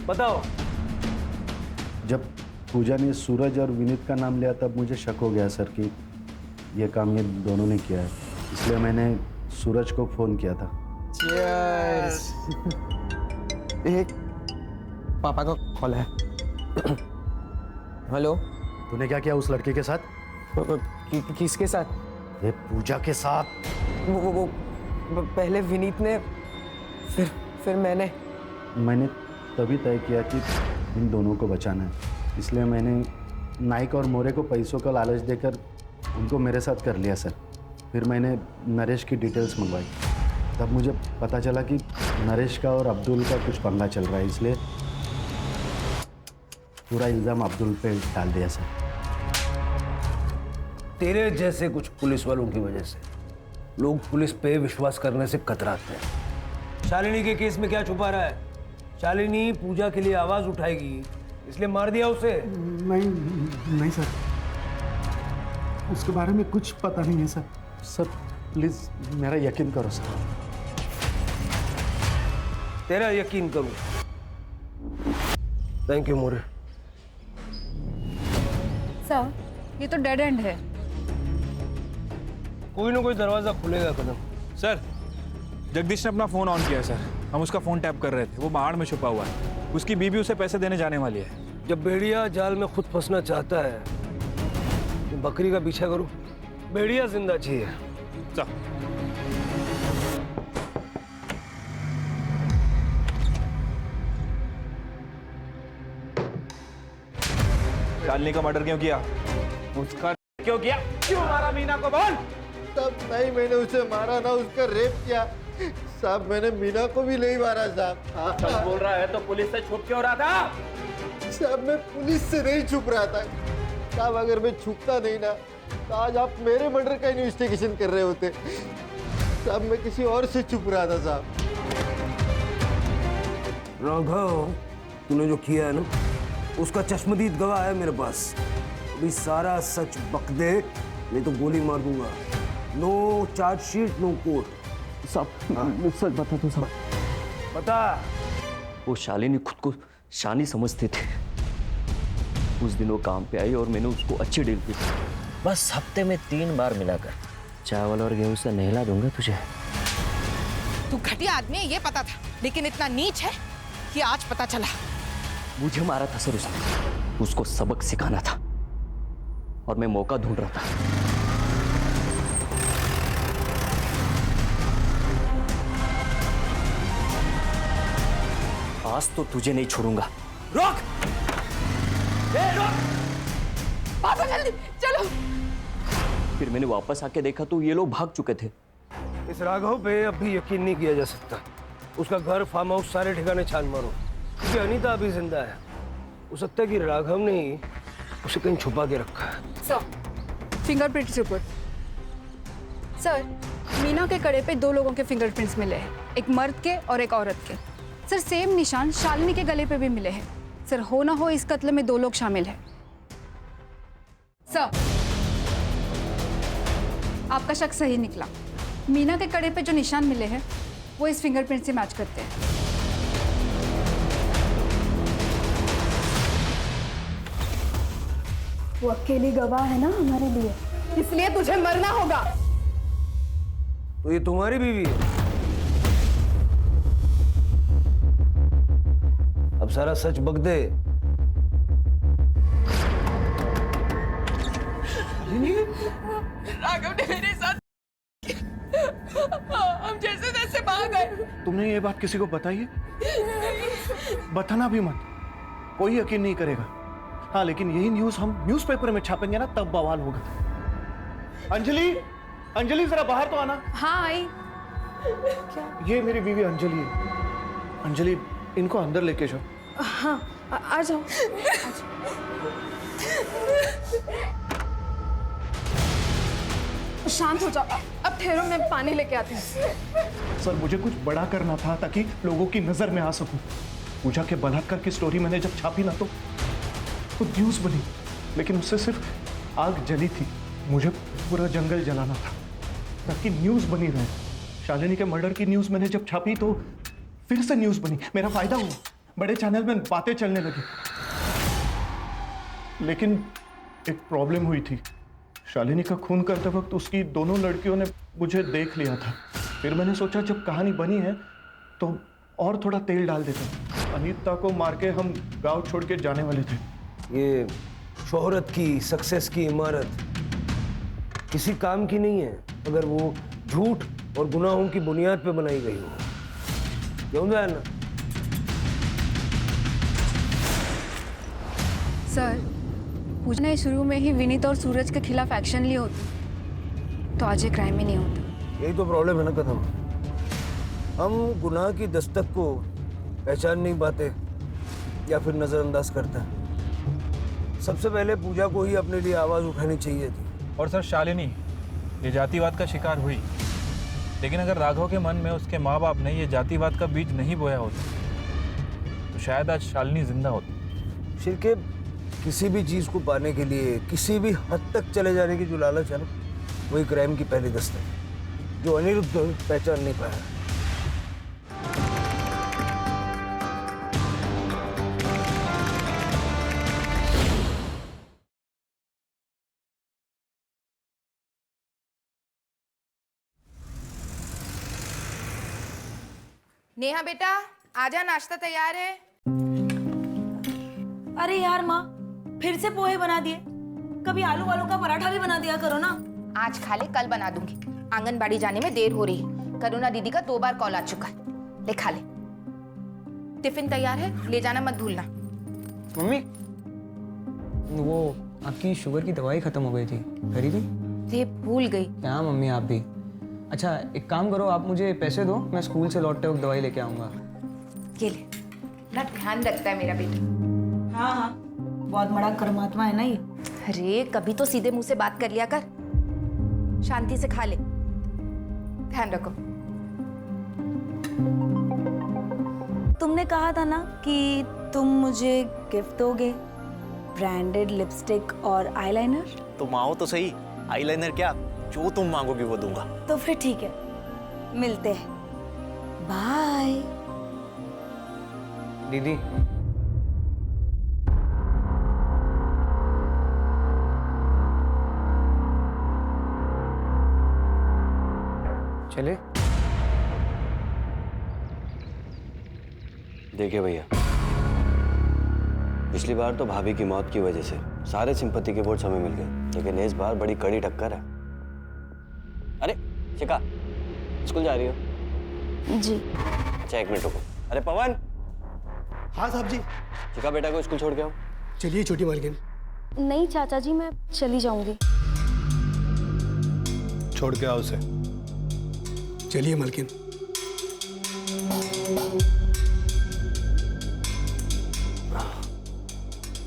बताओ। जब पूजा ने सूरज और विनीत का नाम लिया तब मुझे शक हो गया सर कि ये काम ये दोनों ने किया है, इसलिए मैंने सूरज को फोन किया था। चीयर्स। एक पापा का कॉल है। हेलो। तूने क्या किया उस लड़के के साथ? किसके साथ? ये पूजा के साथ। वो पहले विनीत ने, फिर मैंने तभी तय किया कि इन दोनों को बचाना है, इसलिए मैंने नाइक और मोरे को पैसों का लालच देकर उनको मेरे साथ कर लिया सर। फिर मैंने नरेश की डिटेल्स मंगवाई, तब मुझे पता चला कि नरेश का और अब्दुल का कुछ पंगा चल रहा है, इसलिए पूरा इल्ज़ाम अब्दुल पे डाल दिया सर। तेरे जैसे कुछ पुलिस वालों की वजह से लोग पुलिस पे विश्वास करने से कतराते हैं। शालिनी के केस में क्या छुपा रहा है? शालिनी पूजा के लिए आवाज उठाएगी, इसलिए मार दिया उसे। नहीं सर, उसके बारे में कुछ पता नहीं है सर। सर प्लीज मेरा यकीन करो सर। तेरा यकीन करूं। Thank you more. सर ये तो डेड एंड है। कोई ना कोई दरवाजा खुलेगा कदम। सर जगदीश ने अपना फोन ऑन किया सर, हम उसका फोन टैप कर रहे थे, वो पहाड़ में छुपा हुआ है, उसकी बीबी उसे पैसे देने जाने वाली है। जब भेड़िया जाल में खुद फंसना चाहता है तो बकरी का पीछा करो, भेड़िया जिंदा चाहिए। चल। शालिनी का मर्डर क्यों किया? उसका क्यों किया? क्यों मारा मीना को? बोल। साहब नहीं, मैंने उसे मारा ना, उसका रेप किया। साहब मैंने मीना को भी नहीं मारा साहब। सब बोल रहा है तो पुलिस से छुप क्यों रहा था? साहब मैं पुलिस से नहीं छुप रहा था साहब, अगर मैं छुपता नहीं ना तो आज आप मेरे मर्डर का इन्वेस्टिगेशन कर रहे होते साहब। मैं किसी और से छुप रहा था साहब। राघव, तूने जो किया है ना, उसका चश्मदीद गवाह है मेरे पास। अभी सारा सच बक दे, नहीं तो गोली मार दूंगा। No chargesheet, no court. साहब सच बता दो साहब। बता। वो शालिनी खुद को शानी समझते थे। उस दिन वो काम पे आई और मैंने उसको अच्छी डील की। बस हफ्ते में 3 बार मिलाकर चावल और गेहूं से नहला दूंगा तुझे। तू घटिया आदमी है ये पता था, लेकिन इतना नीच है कि आज पता चला। मुझे मारा था सर उसने, उसको सबक सिखाना था और मैं मौका ढूंढ रहा था। आज तो तुझे नहीं छोड़ूंगा। रोक! रोक! पापा जल्दी चलो। फिर मैंने वापस आके देखा तो ये लोग भाग चुके थे। इस राघव पे अब भी यकीन नहीं किया जा सकता। उसका घर, फार्म हाउस, सारे ठिकाने छान मारो, क्योंकि अनीता अभी जिंदा है। हो सकता है कि राघव ने ही उसे कहीं छुपा के रखा है। Sir fingerprint report. Sir Meena के कड़े पे 2 लोगों के फिंगरप्रिंट्स मिले हैं, एक मर्द के और एक औरत के। सर सेम निशान शालिनी के गले पे भी मिले हैं। सर हो ना हो इस कत्ल में 2 लोग शामिल हैं। सर, आपका शक सही निकला। मीना के कड़े पे जो निशान मिले हैं वो इस फिंगरप्रिंट से मैच करते हैं। वो अकेली गवाह है ना हमारे लिए, इसलिए तुझे मरना होगा। तो ये तुम्हारी बीवी है? अब सारा सच बक दे। राघव ने मेरे साथ हम जैसे तैसे भाग गए। तुमने ये बात किसी को बताई है? बताना भी मत, कोई यकीन नहीं करेगा। हाँ, लेकिन यही न्यूज़ हम न्यूज़पेपर में छापेंगे ना, तब बवाल होगा। अंजलि, अंजलि जरा बाहर तो आना। हाँ आई। ये मेरी बीवी अंजलि है। अंजलि, इनको अंदर लेके जाओ। हाँ, आ जाओ। शांत हो जाओ, अब ठहरो, मैं पानी लेके आती हूँ। सर, मुझे कुछ बड़ा करना था ताकि लोगों की नजर में आ सकूं। पूजा के बलात्कार की स्टोरी मैंने जब छापी ना तो न्यूज़ बनी, लेकिन उससे सिर्फ आग जली थी। मुझे पूरा जंगल जलाना था ताकि न्यूज़ बनी रहे। शालिनी के मर्डर की न्यूज़ मैंने जब छापी तो फिर से न्यूज़ बनी, मेरा फायदा हुआ, बड़े चैनल में बातें चलने लगी। लेकिन एक प्रॉब्लम हुई थी। शालिनी का खून करते वक्त उसकी दोनों लड़कियों ने मुझे देख लिया था। फिर मैंने सोचा जब कहानी बनी है तो और थोड़ा तेल डाल देते। अनीता को मार के हम गांव छोड़ के जाने वाले थे। ये शोहरत की, सक्सेस की इमारत किसी काम की नहीं है अगर वो झूठ और गुनाहों की बुनियाद पे बनाई गई हो। क्यों ना? सर, पूजा ने शुरू में ही विनीत और सूरज के खिलाफ एक्शन लिए होते तो आज ये क्राइम ही नहीं होता। यही तो प्रॉब्लम है ना कदम। हम गुनाह की दस्तक को पहचान नहीं पाते या फिर नजरअंदाज करते हैं। सबसे पहले पूजा को ही अपने लिए आवाज उठानी चाहिए थी। और सर, शालिनी ये जातिवाद का शिकार हुई, लेकिन अगर राघव के मन में उसके माँ बाप ने ये जातिवाद का बीज नहीं बोया होता तो शायद आज शालिनी जिंदा होती। शिरके किसी भी चीज को पाने के लिए किसी भी हद तक चले जाने की जो लालच है ना, वही क्राइम की पहली दस्तक है जो अनिरुद्ध पहचान नहीं पाया। नेहा बेटा, आजा, नाश्ता तैयार है। अरे यार माँ, फिर से पोहे बना दिए। कभी आलू वालू का पराठा भी बना दिया करो ना। आज खा ले, कल बना दूंगी। आंगनबाड़ी जाने में देर हो रही है। करुणा दीदी का 2 बार कॉल आ चुका है। ले खा ले। टिफिन तैयार है, ले जाना मत भूलना। मम्मी, वो आपकी शुगर की दवाई खत्म हो गई थी, खरीदी? रे भूल गई। क्या मम्मी, आप भी। अच्छा, एक काम करो, आप मुझे पैसे दो, मैं स्कूल से लौटते वक्त दवाई लेके आऊँगा। ये ले, ना ध्यान रखता है मेरा बेटा। हाँ हाँ, बहुत बड़ा कर्मात्मा है ना ये। अरे कभी तो सीधे मुंह से बात कर लिया कर। शांति से खा ले, ध्यान रखो। तुमने कहा था ना कि तुम मुझे गिफ्ट दोगे, ब्रांडेड लिपस्टिक और आईलाइनर। तुम आओ तो सही, आईलाइनर क्या, जो तुम मांगोगी वो दूंगा। तो फिर ठीक है, मिलते हैं। बाय। दीदी, चले? देखिए भैया, पिछली बार तो भाभी की मौत की वजह से सारे सिंपत्ति के वोट्स हमें मिल गए, लेकिन इस बार बड़ी कड़ी टक्कर है। अरे शिका, स्कूल जा रही हो? जी। अच्छा, 1 मिनट रुको। अरे पवन। हाँ साहब जी। शिका बेटा को स्कूल छोड़ के आओ। चलिए छोटी मालकिन। नहीं चाचा जी, मैं चली जाऊंगी। छोड़ के आओ उसे। चलिए मालकिन।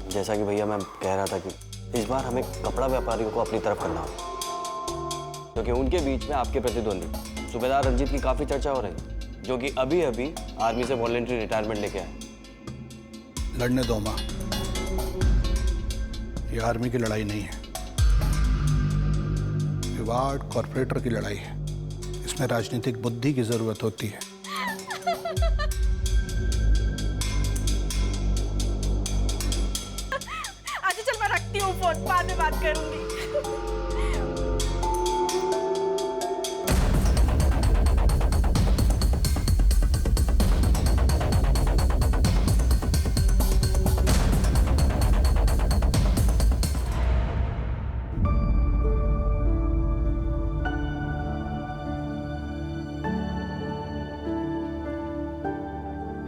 जैसा कि भैया मैं कह रहा था कि इस बार हमें कपड़ा व्यापारियों को अपनी तरफ करना होगा, क्योंकि उनके बीच में आपके प्रतिद्वंदी सूबेदार रंजीत की काफी चर्चा हो रही है, जो कि अभी अभी आर्मी से वॉलंटरी रिटायरमेंट लेके आए। लड़ने दो माँ, ये आर्मी की लड़ाई नहीं है, रिवार्ड कॉरपोरेटर की लड़ाई है। इसमें राजनीतिक बुद्धि की जरूरत होती है। अच्छा चल मैं रखती हूँ फोन, बाद में बात करूंगी।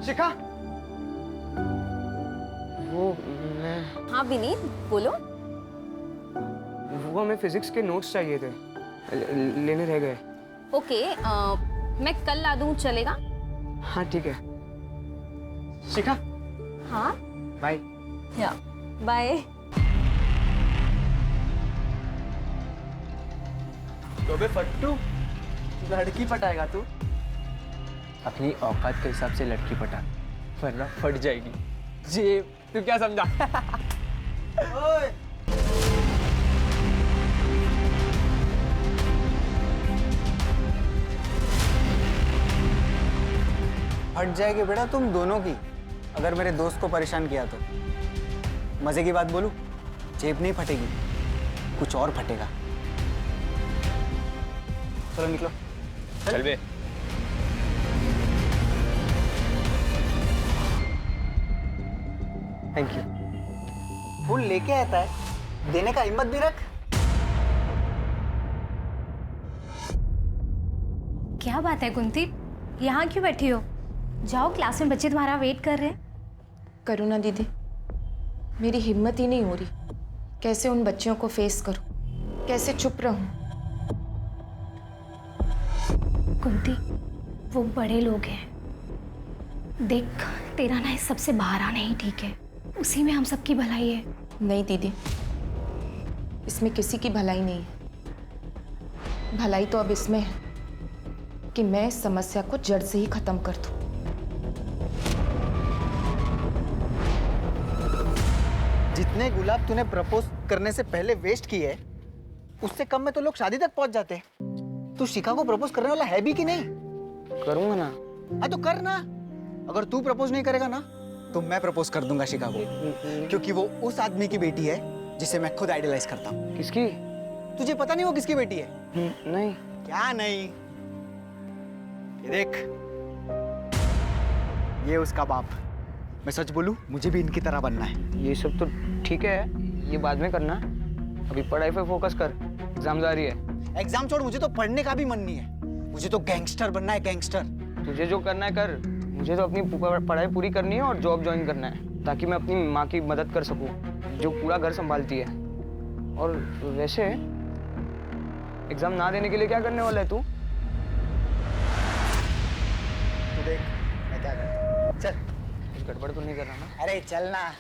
शिखा, वो मैं हाँ विनीत बोलो। वो हमें फिजिक्स के नोट्स चाहिए थे, लेने रह गए। ओके मैं कल ला दूँ, चलेगा? हाँ ठीक है। शिखा, हाँ बाय। या बाय। तो बे फट्टू, लड़की पटाएगा तू? अपनी औकात के हिसाब से लड़की पटा, वरना फट जाएगी। जी तू क्या समझा? ओए! फट जाएगी बेटा तुम दोनों की, अगर मेरे दोस्त को परेशान किया तो। मजे की बात बोलूं, जेब नहीं फटेगी, कुछ और फटेगा। चलो निकलो। चल बे। Thank you. फूल लेके आता है, देने का हिम्मत भी रख। क्या बात है कुंती, यहाँ क्यों बैठी हो? जाओ, क्लास में बच्चे तुम्हारा वेट कर रहे हैं। करुणा दीदी, मेरी हिम्मत ही नहीं हो रही। कैसे उन बच्चियों को फेस करूं, कैसे चुप रहूं? कुंती, वो बड़े लोग हैं। देख, तेरा ना इस सबसे बाहर आना ही ठीक है, उसी में हम सबकी भलाई है। नहीं दीदी, इसमें किसी की भलाई नहीं है। भलाई तो अब इसमें है कि मैं इस समस्या को जड़ से ही खत्म कर दूं। जितने गुलाब तूने प्रपोज करने से पहले वेस्ट किए, उससे कम में तो लोग शादी तक पहुंच जाते। तू शिखा को प्रपोज करने वाला है भी कि नहीं? करूंगा ना। हाँ तो कर ना। अगर तू प्रपोज नहीं करेगा ना तो मैं प्रपोज कर दूंगा शिखा को, क्योंकि वो उस आदमी की बेटी है जिसे मैं खुद आइडलाइज करता हूँ। किसकी? तुझे पता नहीं वो किसकी बेटी है? नहीं। क्या नहीं? ये देख, ये उसका बाप। मैं सच बोलूं, मुझे भी इनकी तरह बनना है। ये सब तो ठीक है, ये बाद में करना। अभी पढ़ाई पे फोकस कर, एग्जाम जा रही है। एग्जाम छोड़, मुझे तो पढ़ने का भी मन नहीं है। मुझे तो गैंगस्टर बनना है, गैंगस्टर। तुझे जो करना है कर, मुझे तो अपनी पढ़ाई पूरी करनी है और जॉब ज्वाइन करना है, ताकि मैं अपनी माँ की मदद कर सकूं, जो पूरा घर संभालती है। और वैसे एग्जाम ना देने के लिए क्या करने वाला है तू? तू देख मैं क्या करता हूं। चल। कुछ गड़बड़ तो नहीं कर रहा ना? अरे चल ना।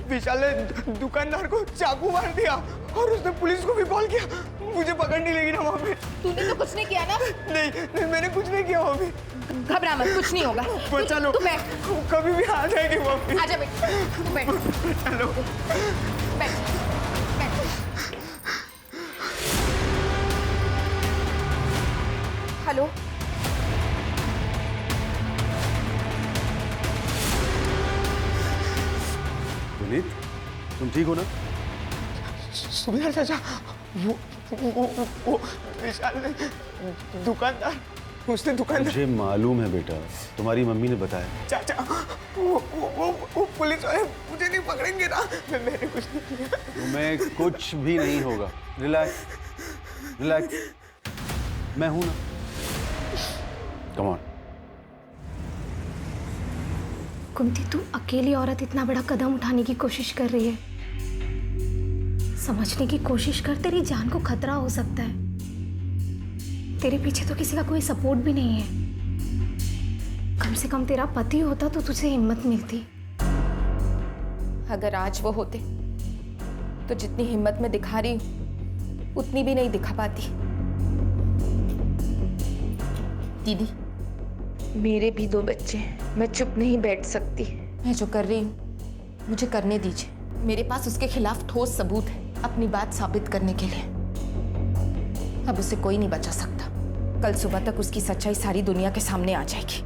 विशाल ने दुकानदार को चाकू मार दिया और उसने पुलिस को भी कॉल किया। मुझे पकड़ नहीं लेगी ना वहाँ पे। तूने तो कुछ नहीं किया ना? नहीं, मैंने कुछ नहीं किया वहाँ पे। घबरा मत, कुछ नहीं होगा। बचा लो। तू बैठ। कभी भी आ जाएगी वहाँ पे। आजा बेट, तू बैठ। चलो। बैठ। हेलो। विनीत, तुम ठीक हो ना? सुबह चाचा, वो विशाल ने दुकानदार, उसने दुकानदार। मुझे मालूम है बेटा, तुम्हारी मम्मी ने बताया। चाचा, वो पुलिस वाले मुझे नहीं पकड़ेंगे ना? मैंने कुछ नहीं किया। तुम्हें कुछ भी नहीं होगा। Relax, relax. मैं हूं ना। Come on. कुंती, तू अकेली औरत इतना बड़ा कदम उठाने की कोशिश कर रही है। समझने की कोशिश कर, तेरी जान को खतरा हो सकता है। तेरे पीछे तो किसी का कोई सपोर्ट भी नहीं है। कम से कम तेरा पति होता तो तुझे हिम्मत मिलती। अगर आज वो होते तो जितनी हिम्मत मैं दिखा रही हूं उतनी भी नहीं दिखा पाती। दीदी, मेरे भी 2 बच्चे हैं, मैं चुप नहीं बैठ सकती। मैं जो कर रही हूँ मुझे करने दीजिए। मेरे पास उसके खिलाफ ठोस सबूत है अपनी बात साबित करने के लिए। अब उसे कोई नहीं बचा सकता। कल सुबह तक उसकी सच्चाई सारी दुनिया के सामने आ जाएगी।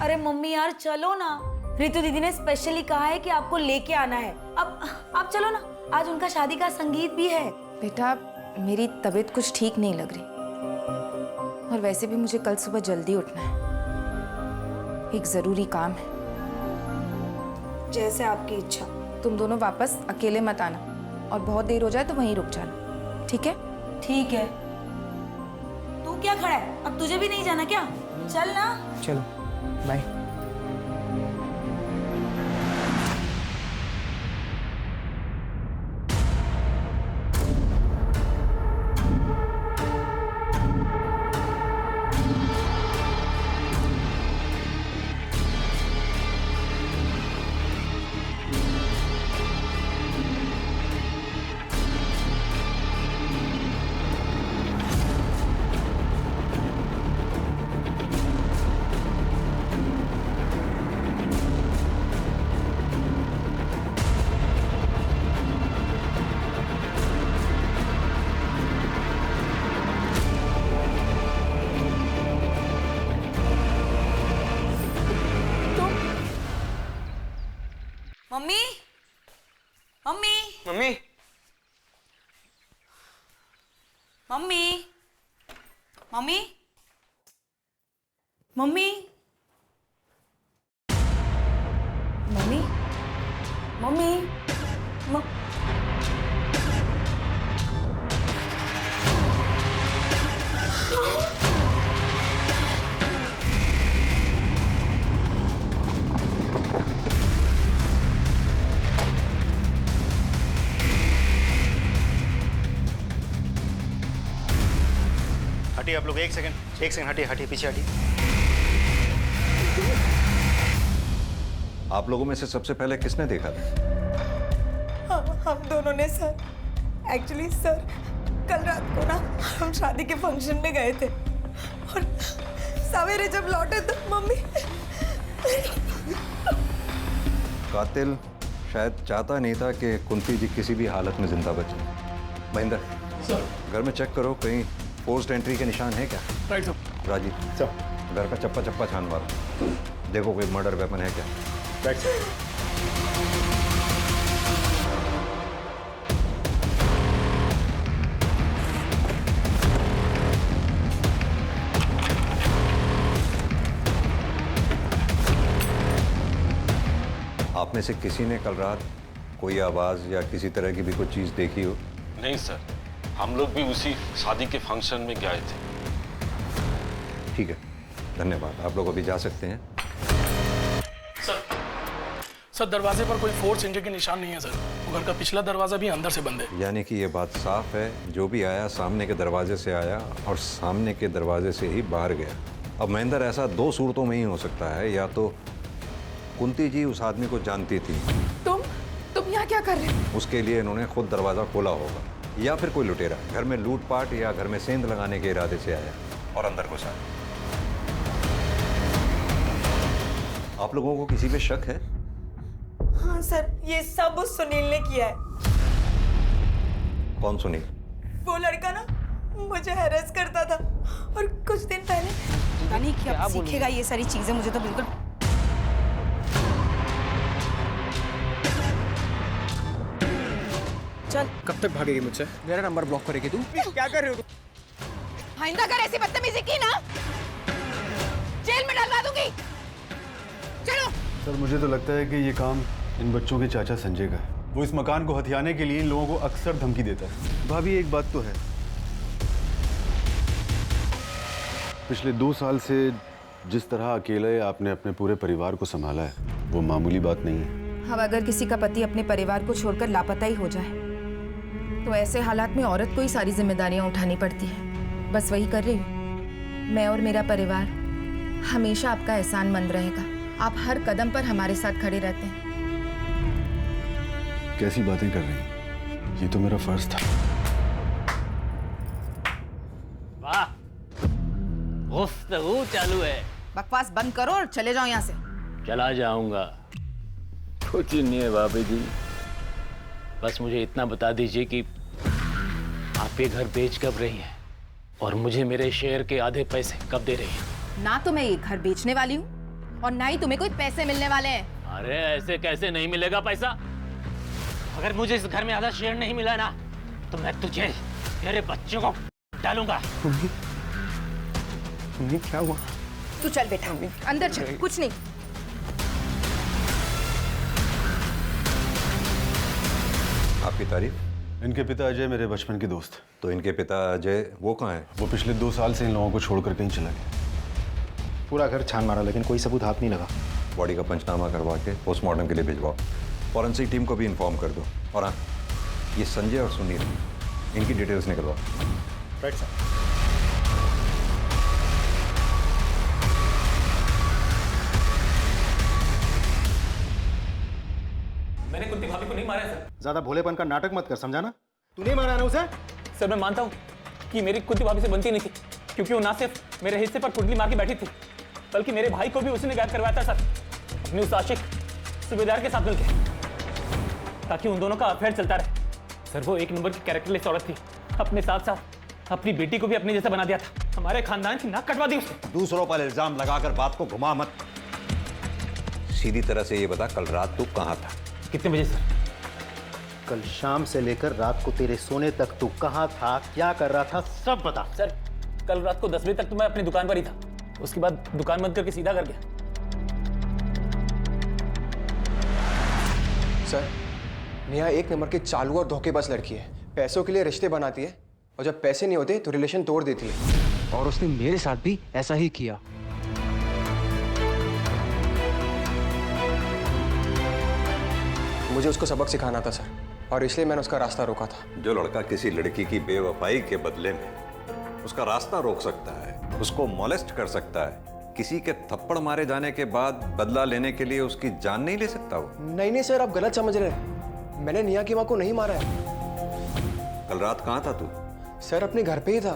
अरे मम्मी यार चलो ना, रितु दीदी ने स्पेशली कहा है कि आपको लेके आना है। अब आप चलो ना, आज उनका शादी का संगीत भी है। बेटा मेरी तबीयत कुछ ठीक नहीं लग रही, और वैसे भी मुझे कल सुबह जल्दी उठना है, एक जरूरी काम है। जैसे आपकी इच्छा। तुम दोनों वापस अकेले मत आना, और बहुत देर हो जाए तो वहीं रुक जाना, ठीक है? ठीक है। तू क्या खड़ा है, अब तुझे भी नहीं जाना क्या? चल ना। चलो bye. Mummy, mummy, mummy, mummy, mummy, mummy, mummy, mummy, हटिए आप लोग, एक सेकंड हटिए हटिए, पीछे हटिए। आप लोगों में से सबसे पहले किसने देखा था? हम दोनों ने सर। एक्चुअली सर कल रात को ना हम शादी के फंक्शन में गए थे, और सवेरे जब लौटे तो मम्मी। कातिल शायद चाहता नहीं था कि कुंती जी किसी भी हालत में जिंदा बचे। महेंद्र सर, घर में चेक करो, कहीं पोस्ट एंट्री के निशान है क्या? Right sir. राजीव सर, घर का चप्पा चप्पा छान मारो, देखो कोई मर्डर वेपन है क्या? Right sir. आप में से किसी ने कल रात कोई आवाज या किसी तरह की भी कोई चीज देखी हो? नहीं सर, हम लोग भी उसी शादी के फंक्शन में गए थे। ठीक है, धन्यवाद। आप लोग अभी जा सकते हैं। सर दरवाजे पर कोई फोर्स एंट्री के निशान नहीं है सर। घर का पिछला दरवाजा भी अंदर से बंद है। यानी कि ये बात साफ है, जो भी आया सामने के दरवाजे से आया और सामने के दरवाजे से ही बाहर गया। अब महेंद्र, ऐसा 2 सूरतों में ही हो सकता है, या तो कुंती जी उस आदमी को जानती थी, तुम यहाँ क्या कर रहे हो? उसके लिए इन्होंने खुद दरवाजा खोला होगा, या फिर कोई लुटेरा घर में लूटपाट या घर में सेंध लगाने के इरादे से आया और अंदर घुसा। आप लोगों को किसी पे शक है? हाँ सर, ये सब उस सुनील ने किया है। कौन सुनील? वो लड़का ना मुझे हैरेस करता था, और कुछ दिन पहले पता नहीं क्या सीखेगा ये सारी चीजें, मुझे तो बिल्कुल। चल, कब तक भागेगी मुझसे? मेरा नंबर ब्लॉक करेगी तू? क्या कर रही हो? आइंदा अगर ऐसी बदतमीजी की ना, जेल में डलवा दूंगी। चलो। सर, मुझे तो लगता है कि ये काम इन बच्चों के चाचा संजय का है। वो इस मकान को हथियाने के लिए इन लोगों को अक्सर धमकी देता है। भाभी, एक बात तो है, पिछले 2 साल से जिस तरह अकेले आपने अपने पूरे परिवार को संभाला है, वो मामूली बात नहीं है। अब अगर किसी का पति अपने परिवार को छोड़कर लापता ही हो जाए तो ऐसे हालात में औरत को ही सारी जिम्मेदारियां उठानी पड़ती है। बस वही कर रही हूँ। मैं और मेरा परिवार हमेशा आपका एहसानमंद रहेगा। आप हर कदम पर हमारे साथ खड़े रहते हैं। कैसी बातें कर रही हैं? ये तो मेरा फर्ज था। वाह, गुफ्तगू चालू है। बकवास बंद करो और चले जाओ यहाँ से। चला जाऊंगा। कुछ नहीं है भाभी जी, बस मुझे इतना बता दीजिए कि आप ये घर बेच कब रही हैं और मुझे मेरे शेयर के आधे पैसे कब दे रही हैं। ना तो मैं ये घर बेचने वाली हूँ और ना ही तुम्हें कोई पैसे मिलने वाले हैं। अरे ऐसे कैसे नहीं मिलेगा पैसा? अगर मुझे इस घर में आधा शेयर नहीं मिला ना तो मैं तुझे तेरे बच्चों को डालूंगा। मम्मी क्या हुआ? तू चल बेटा, अंदर चल। कुछ नहीं। आपकी तारीफ? इनके पिता अजय मेरे बचपन के दोस्त। तो इनके पिता अजय वो कहाँ हैं? वो पिछले 2 साल से इन लोगों को छोड़कर कहीं चला गया। पूरा घर छान मारा लेकिन कोई सबूत हाथ नहीं लगा। बॉडी का पंचनामा करवा के पोस्टमार्टम के लिए भिजवाओ। फॉरेंसिक टीम को भी इन्फॉर्म कर दो। और हाँ, ये संजय और सुनील, इनकी डिटेल्स निकलवाओ। Right sir. मैंने कुंती भाभी को नहीं मारा है सर। ज्यादा भोलेपन का नाटक मत कर, समझा ना? तू नहीं मारा ना उसे? सर मैं मानता हूँ कि मेरी कुंती भाभी से बनती नहीं थी, क्योंकि वो ना सिर्फ मेरे हिस्से पर कुंडली मार के बैठी थी, बल्कि मेरे भाई को भी उसने गायब करवाया था सर, अपने उस आशिक सूबेदार के साथ मिलकर, ताकि उन दोनों का अफेयर चलता रहे। सर वो एक नंबर की कैरेक्टरलेस औरत थी, अपने साथ साथ अपनी बेटी को भी अपने जैसा बना दिया था। हमारे खानदान की नाक कटवा दी उसने। दूसरों पर इल्जाम लगाकर बात को घुमा मत। सीधी तरह से ये बता, कल रात तू कहाँ था? कितने बजे सर? कल शाम से लेकर रात को तेरे सोने तक तू कहाँ था, क्या कर रहा था, सब बता। सर कल रात को 10 बजे तक तो मैं अपनी दुकान पर ही था, उसके बाद दुकान बंद करके सीधा कर गया। सर नेहा 1 नंबर की चालू और धोखेबाज लड़की है। पैसों के लिए रिश्ते बनाती है और जब पैसे नहीं होते तो रिलेशन तोड़ देती है, और उसने मेरे साथ भी ऐसा ही किया। मुझे उसको सबक सिखाना था सर, और इसलिए मैंने उसका रास्ता रोका था। जो लड़का किसी लड़की की बेवफाई के बदले में उसका रास्ता रोक सकता है, उसको मोलेस्ट कर सकता है, किसी के थप्पड़ मारे जाने के बाद बदला लेने के लिए उसकी जान नहीं ले सकता वो? नहीं सर, आप गलत समझ रहे हैं। मैंने नेहा की माँ को नहीं मारा है। कल रात कहाँ था तू? सर अपने घर पे ही था।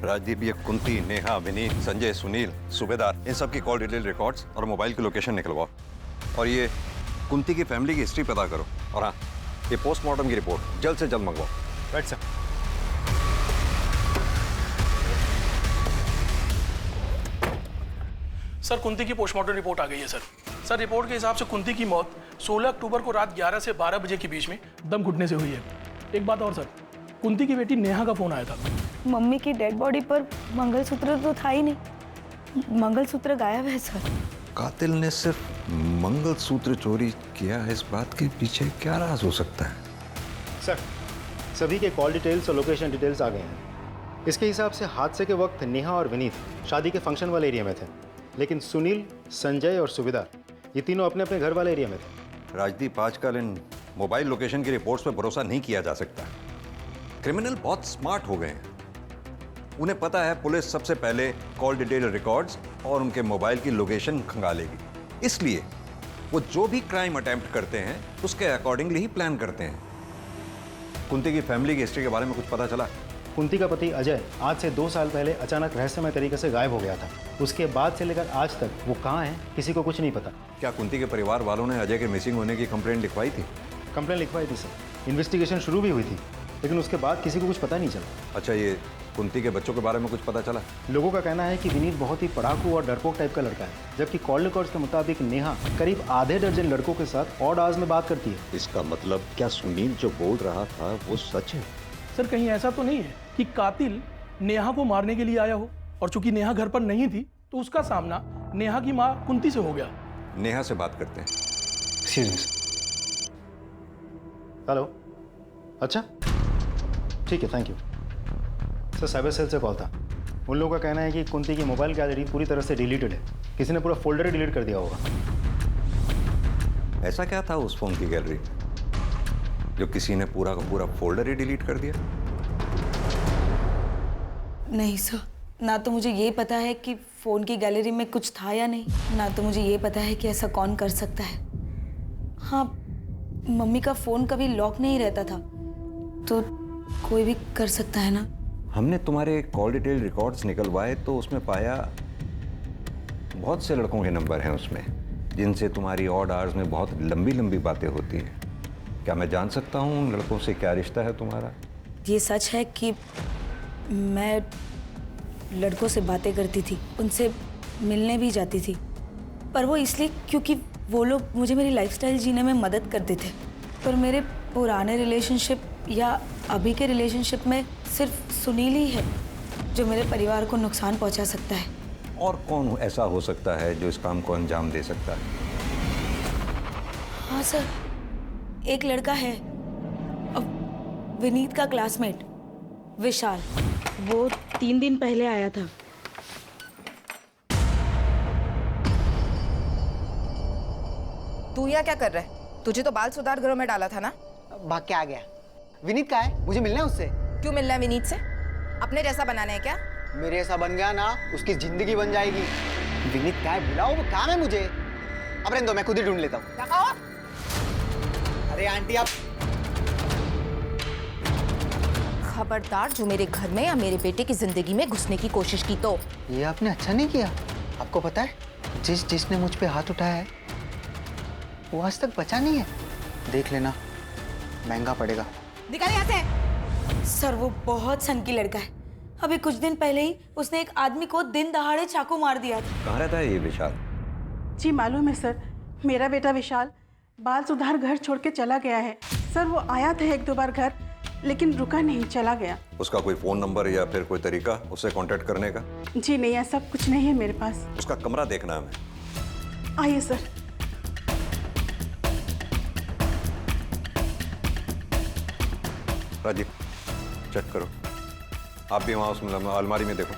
राजदीप, ये कुंती, नेहा, विनीत, संजय, सुनील, सूबेदार, इन सब की कॉल डिटेल रिकॉर्ड्स और मोबाइल की लोकेशन निकलवाओ। और ये कुंती की फैमिली की हिस्ट्री पता करो। और हाँ, ये पोस्टमार्टम की रिपोर्ट जल्द से जल्द मंगवाओ। Right sir. सर कुंती की पोस्टमार्टम रिपोर्ट आ गई है सर। सर रिपोर्ट के हिसाब से कुंती की मौत 16 अक्टूबर को रात 11 से 12 बजे के बीच में दम घुटने से हुई है। एक बात और सर, कुंती की बेटी नेहा का फोन आया था। मम्मी की डेड बॉडी पर मंगलसूत्र तो था ही नहीं, मंगलसूत्र गायब है सर। कातिल ने सिर्फ मंगलसूत्र चोरी किया है, इस बात के पीछे क्या राज हो सकता है? सर सभी के कॉल डिटेल्स और लोकेशन डिटेल्स आ गए हैं। इसके हिसाब से हादसे के वक्त नेहा और विनीत शादी के फंक्शन वाले एरिया में थे, लेकिन सुनील, संजय और सूबेदार ये तीनों अपने अपने घर वाले एरिया में थे। राजदीप, आजकल इन मोबाइल लोकेशन की रिपोर्ट्स पर भरोसा नहीं किया जा सकता। क्रिमिनल बहुत स्मार्ट हो गए हैं, उन्हें पता है पुलिस सबसे पहले कॉल डिटेल रिकॉर्ड्स और उनके मोबाइल की लोकेशन खंगालेगी, इसलिए वो जो भी क्राइम अटेम्प्ट करते हैं उसके अकॉर्डिंगली ही प्लान करते हैं। कुंती की फैमिली की हिस्ट्री के बारे में कुछ पता चला? कुंती का पति अजय आज से 2 साल पहले अचानक रहस्यमय तरीके से गायब हो गया था। उसके बाद से लेकर आज तक वो कहाँ है किसी को कुछ नहीं पता। क्या कुंती के परिवार वालों ने अजय के मिसिंग होने की कंप्लेंट लिखवाई थी? कंप्लेंट लिखवाई थी सर, इन्वेस्टिगेशन शुरू भी हुई थी, लेकिन उसके बाद किसी को कुछ पता नहीं चला। अच्छा, ये कुंती के बच्चों के बारे में कुछ पता चला? लोगों का कहना है कि विनीत बहुत ही पढ़ाकू और डरपोक टाइप का लड़का है, जबकि कॉल रिकॉर्ड्स के मुताबिक नेहा करीब आधे दर्जन लड़कों के साथ ऑड आवर्स में बात करती है। इसका मतलब क्या सुनील जो बोल रहा था वो सच है? सर कहीं ऐसा तो नहीं है कि कातिल नेहा को मारने के लिए आया हो, और चूंकि नेहा घर पर नहीं थी तो उसका सामना नेहा की माँ कुंती से हो गया। नेहा से बात करते हैं। हेलो, अच्छा ठीक है, thank you sir. Cyber cell से कॉल था। उन लोगों का कहना है कि कुंती की मोबाइल गैलरी पूरी तरह से डिलीटेड है, किसी ने पूरा फोल्डर ही डिलीट कर दिया होगा। ऐसा क्या था उस फोन की गैलरी जो किसी ने पूरा का पूरा फोल्डर ही डिलीट कर दिया? नहीं सर, ना तो मुझे ये पता है कि फ़ोन की गैलरी में कुछ था या नहीं, ना तो मुझे ये पता है कि ऐसा कौन कर सकता है। हाँ, मम्मी का फ़ोन कभी लॉक नहीं रहता था, तो कोई भी कर सकता है ना। हमने तुम्हारे कॉल डिटेल रिकॉर्ड्स निकलवाए तो उसमें पाया बहुत से लड़कों के नंबर हैं उसमें, जिनसे तुम्हारी ऑड आवर्स में बहुत लंबी लंबी बातें होती हैं। क्या मैं जान सकता हूँ उन लड़कों से क्या रिश्ता है तुम्हारा? ये सच है कि मैं लड़कों से बातें करती थी, उनसे मिलने भी जाती थी, पर वो इसलिए क्योंकि वो लोग मुझे मेरी लाइफस्टाइल जीने में मदद करते थे। पर मेरे पुराने रिलेशनशिप या अभी के रिलेशनशिप में सिर्फ सुनील ही है जो मेरे परिवार को नुकसान पहुंचा सकता है। और कौन ऐसा हो सकता है जो इस काम को अंजाम दे सकता है? हाँ सर, एक लड़का है, विनीत का क्लासमेट विशाल, वो 3 दिन पहले आया था। तू यहाँ क्या कर रहा है? तुझे तो बाल सुधार गृह में डाला था ना? भाग के आ गया। विनीत कहाँ है? मुझे मिलना है उससे। क्यों मिलना है विनीत से? अपने जैसा बनाना है क्या? मेरे ऐसा बन गया ना, उसकी जिंदगी बन जाएगी। विनीत कहाँ है? बुलाओ, वो काम है मुझे। अब रहने दो, मैं खुद ही ढूंढ लेता हूँ। अरे आंटी आप खबरदार जो मेरे घर में या मेरे बेटे की जिंदगी में घुसने की कोशिश की तो। ये आपने अच्छा नहीं किया। आपको पता है जिसने मुझ पे हाथ उठाया है वो आज तक बचा नहीं है। देख लेना, महंगा पड़ेगा। निकल यहाँ से। सर वो बहुत सनकी लड़का है। अभी कुछ दिन पहले ही उसने एक आदमी को दिन दहाड़े चाकू मार दिया था। कहाँ रहता है ये विशाल? जी मालूम है सर, मेरा बेटा विशाल बाल सुधार घर छोड़ के चला गया है। सर वो आया था 1-2 बार घर, लेकिन रुका नहीं, चला गया। उसका कोई फोन नंबर या फिर कोई तरीका उससे कांटेक्ट करने का? जी नहीं, ऐसा कुछ नहीं है मेरे पास। उसका कमरा देखना है हमें। आइए सर। राजीव चेक करो, आप भी वहां उस अलमारी में देखो।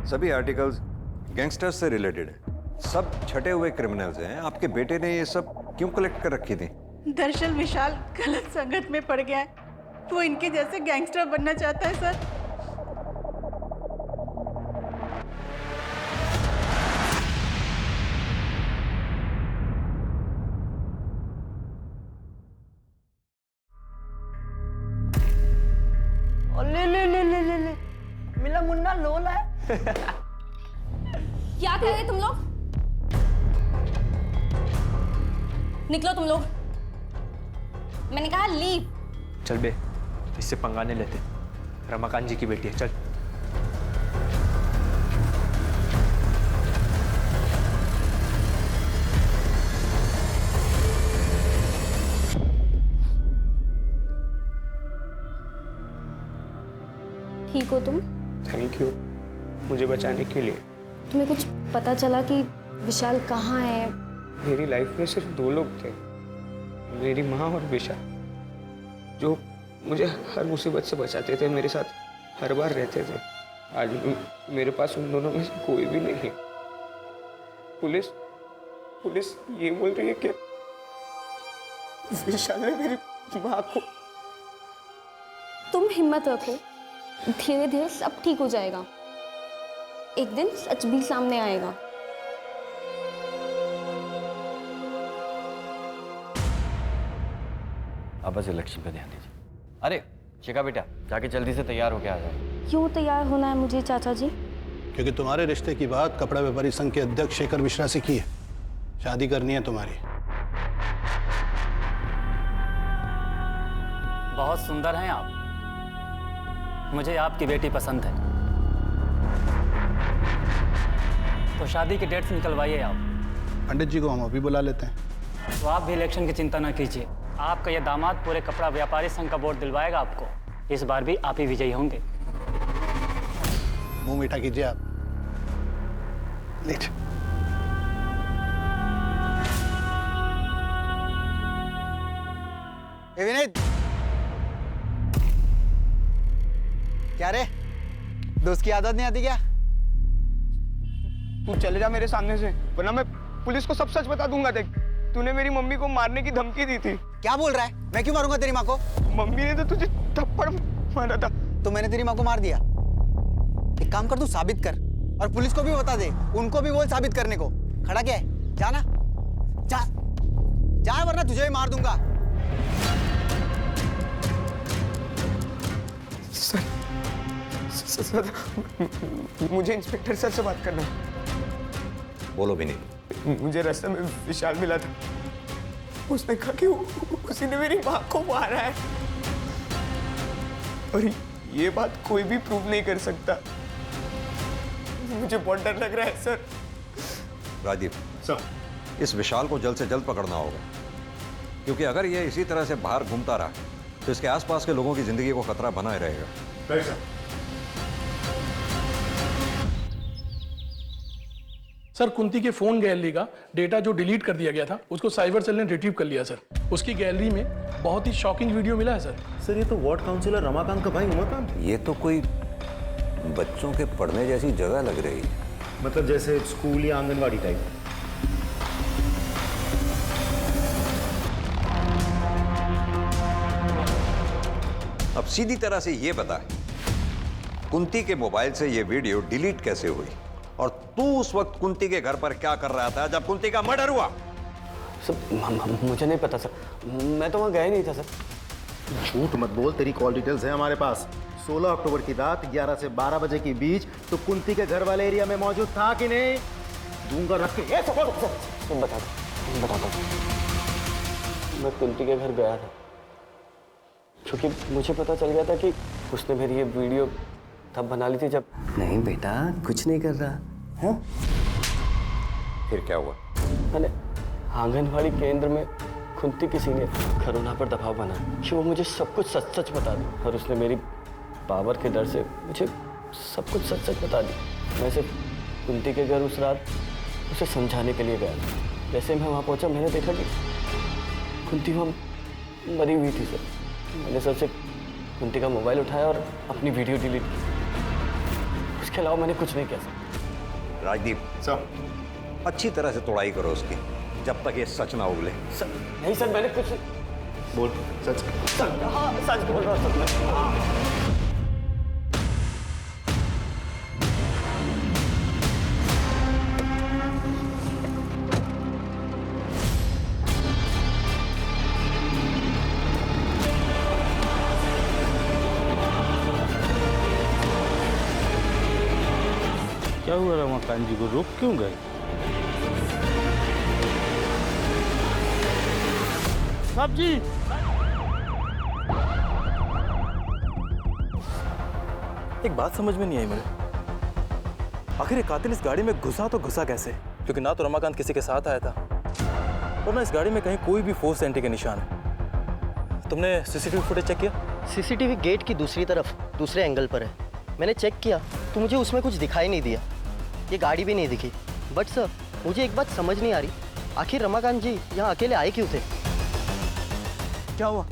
सभी आर्टिकल्स गैंगस्टर्स से रिलेटेड है, सब छटे हुए क्रिमिनल्स हैं। आपके बेटे ने ये सब क्यों कलेक्ट कर रखी थी? दरअसल विशाल गलत संगत में पड़ गया है, वो इनके जैसे गैंगस्टर बनना चाहता है सर। ले मिला मुन्ना लोला है। क्या कर रहे तुम लोग? निकलो तुम लोग, मैंने कहा लीव। चल बे, इससे पंगा नहीं लेते। रमाकांत जी की बेटी है, चल। ठीक हो तुम? थैंक यू मुझे बचाने के लिए। तुम्हें कुछ पता चला कि विशाल कहाँ है? मेरी लाइफ में सिर्फ 2 लोग थे, मेरी माँ और विशाल, जो मुझे हर मुसीबत से बचाते थे, मेरे साथ हर बार रहते थे। आज मेरे पास उन दोनों में से कोई भी नहीं है। पुलिस ये बोल रही है कि विशाल ने मेरी माँ को। तुम हिम्मत रखो, धीरे धीरे सब ठीक हो जाएगा। एक दिन सच भी सामने आएगा। अब बस इलेक्शन पे ध्यान दीजिए। अरे शिखा बेटा, जाके जल्दी से तैयार होके आ जाओ। क्यों तैयार होना है मुझे चाचा जी? क्योंकि तुम्हारे रिश्ते की बात कपड़ा व्यापारी संघ के अध्यक्ष शेखर मिश्रा से की है। शादी करनी है तुम्हारी। बहुत सुंदर हैं आप, मुझे आपकी बेटी पसंद है। तो शादी की डेट्स निकलवाइए आप। पंडित जी को हम अभी बुला लेते हैं। तो आप भी इलेक्शन की चिंता ना कीजिए, आपका यह दामाद पूरे कपड़ा व्यापारी संघ का वोट दिलवाएगा आपको। इस बार भी आप ही विजयी होंगे। मुंह मीठा कीजिए आप। लीजिए। विनीत, क्या रे, दोस्त की आदत नहीं आती क्या? तू चले जा मेरे सामने से, वरना मैं पुलिस को सब सच बता दूंगा। देख, तूने मेरी मम्मी को मारने की धमकी दी थी। क्या बोल रहा है? मैं क्यों मारूंगा तेरी माँ को? मम्मी ने तो तुझे थप्पड़ मारा था। तो मैंने तेरी माँ को मार दिया? एक काम कर, तू साबित कर और पुलिस को भी बता दे, उनको भी बोल साबित करने को। खड़ा क्या है? जाना, जा जा, वरना तुझे ही मार दूंगा। सर, मुझे इंस्पेक्टर सर से बात करना। बोलो भी नहीं। मुझे रास्ते में विशाल मिला था, उसने कहा कि उसी ने मेरी माँ को मारा है, और ये बात कोई भी प्रूव नहीं कर सकता। मुझे बहुत डर लग रहा है सर। राजीव सर, इस विशाल को जल्द से जल्द पकड़ना होगा, क्योंकि अगर ये इसी तरह से बाहर घूमता रहा तो इसके आसपास के लोगों की जिंदगी को खतरा बना ही रहेगा। सर, कुंती के फोन गैलरी का डेटा जो डिलीट कर दिया गया था उसको साइबर सेल ने रिट्रीव कर लिया सर। उसकी गैलरी में बहुत ही शॉकिंग वीडियो मिला है सर। सर, ये तो वार्ड काउंसिलर रमाकांत का भाई उमाकांत। ये तो कोई बच्चों के पढ़ने जैसी जगह लग रही है। मतलब जैसे स्कूल या आंगनवाड़ी टाइप। अब सीधी तरह से ये बता, कुंती के मोबाइल से ये वीडियो डिलीट कैसे हुई, और तू उस वक्त कुंती के घर पर क्या कर रहा था जब कुंती का मर्डर हुआ? सर, मुझे नहीं पता सर, मैं तो वहां गया नहीं था सर। झूठ मत बोल, तेरी कॉल डिटेल्स है हमारे पास। 16 अक्टूबर की रात 11 से 12 बजे के बीच तो कुंती के घर वाले एरिया में मौजूद था कि नहीं? दूंगा रख के। बता दो। मैं कुंती के घर गया था, क्योंकि मुझे पता चल गया था कि उसने मेरी ये वीडियो तब बना ली थी जब। नहीं बेटा, कुछ नहीं कर रहा। हाँ? फिर क्या हुआ? मैंने आंगनवाड़ी केंद्र में कुंती किसी ने करुणा पर दबाव बनाया कि वो मुझे सब कुछ सच सच बता दी, और उसने मेरी पावर के डर से मुझे सब कुछ सच सच बता दी। मैं सिर्फ कुंती के घर उस रात उसे समझाने के लिए गया। जैसे मैं वहाँ पहुँचा, मैंने देखा कि कुंती वहाँ मरी हुई थी सर। मैंने सर से कुंती का मोबाइल उठाया और अपनी वीडियो डिलीट की। उसके अलावा मैंने कुछ नहीं किया सर। राजदीप सर, अच्छी तरह से तोड़ाई करो उसकी, जब तक ये सच ना उगले। सर नहीं सर, मैंने कुछ बोल सच। हाँ, सच बोल रहा सर। क्या हुआ रमाकांत जी को, रुक क्यों गए? साहब जी, एक बात समझ में नहीं आई मुझे, आखिर ये कातिल इस गाड़ी में घुसा तो घुसा कैसे? क्योंकि ना तो रमाकांत किसी के साथ आया था और ना इस गाड़ी में कहीं कोई भी फोर्स एंट्री के निशान है। तुमने सीसीटीवी फुटेज चेक किया? सीसीटीवी गेट की दूसरी तरफ दूसरे एंगल पर है। मैंने चेक किया तो मुझे उसमें कुछ दिखाई नहीं दिया, ये गाड़ी भी नहीं दिखी। बट सर, मुझे एक बात समझ नहीं आ रही, आखिर रमाकांत जी यहाँ अकेले आए क्यों थे? क्या हुआ?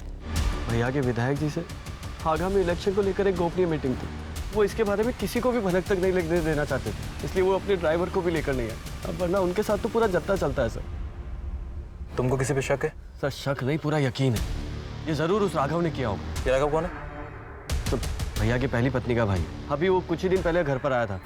भैया के विधायक जी से आगामी इलेक्शन को लेकर एक गोपनीय मीटिंग थी। वो इसके बारे में किसी को भी भनक तक नहीं लगने देना चाहते थे, इसलिए वो अपने ड्राइवर को भी लेकर नहीं आए। अब वरना उनके साथ तो पूरा जत्था चलता है सर। तुमको किसी पे शक है? सर शक नहीं, पूरा यकीन है, ये जरूर उस राघव ने किया होगा। ये राघव कौन है? तो भैया की पहली पत्नी का भाई, अभी वो कुछ ही दिन पहले घर पर आया था।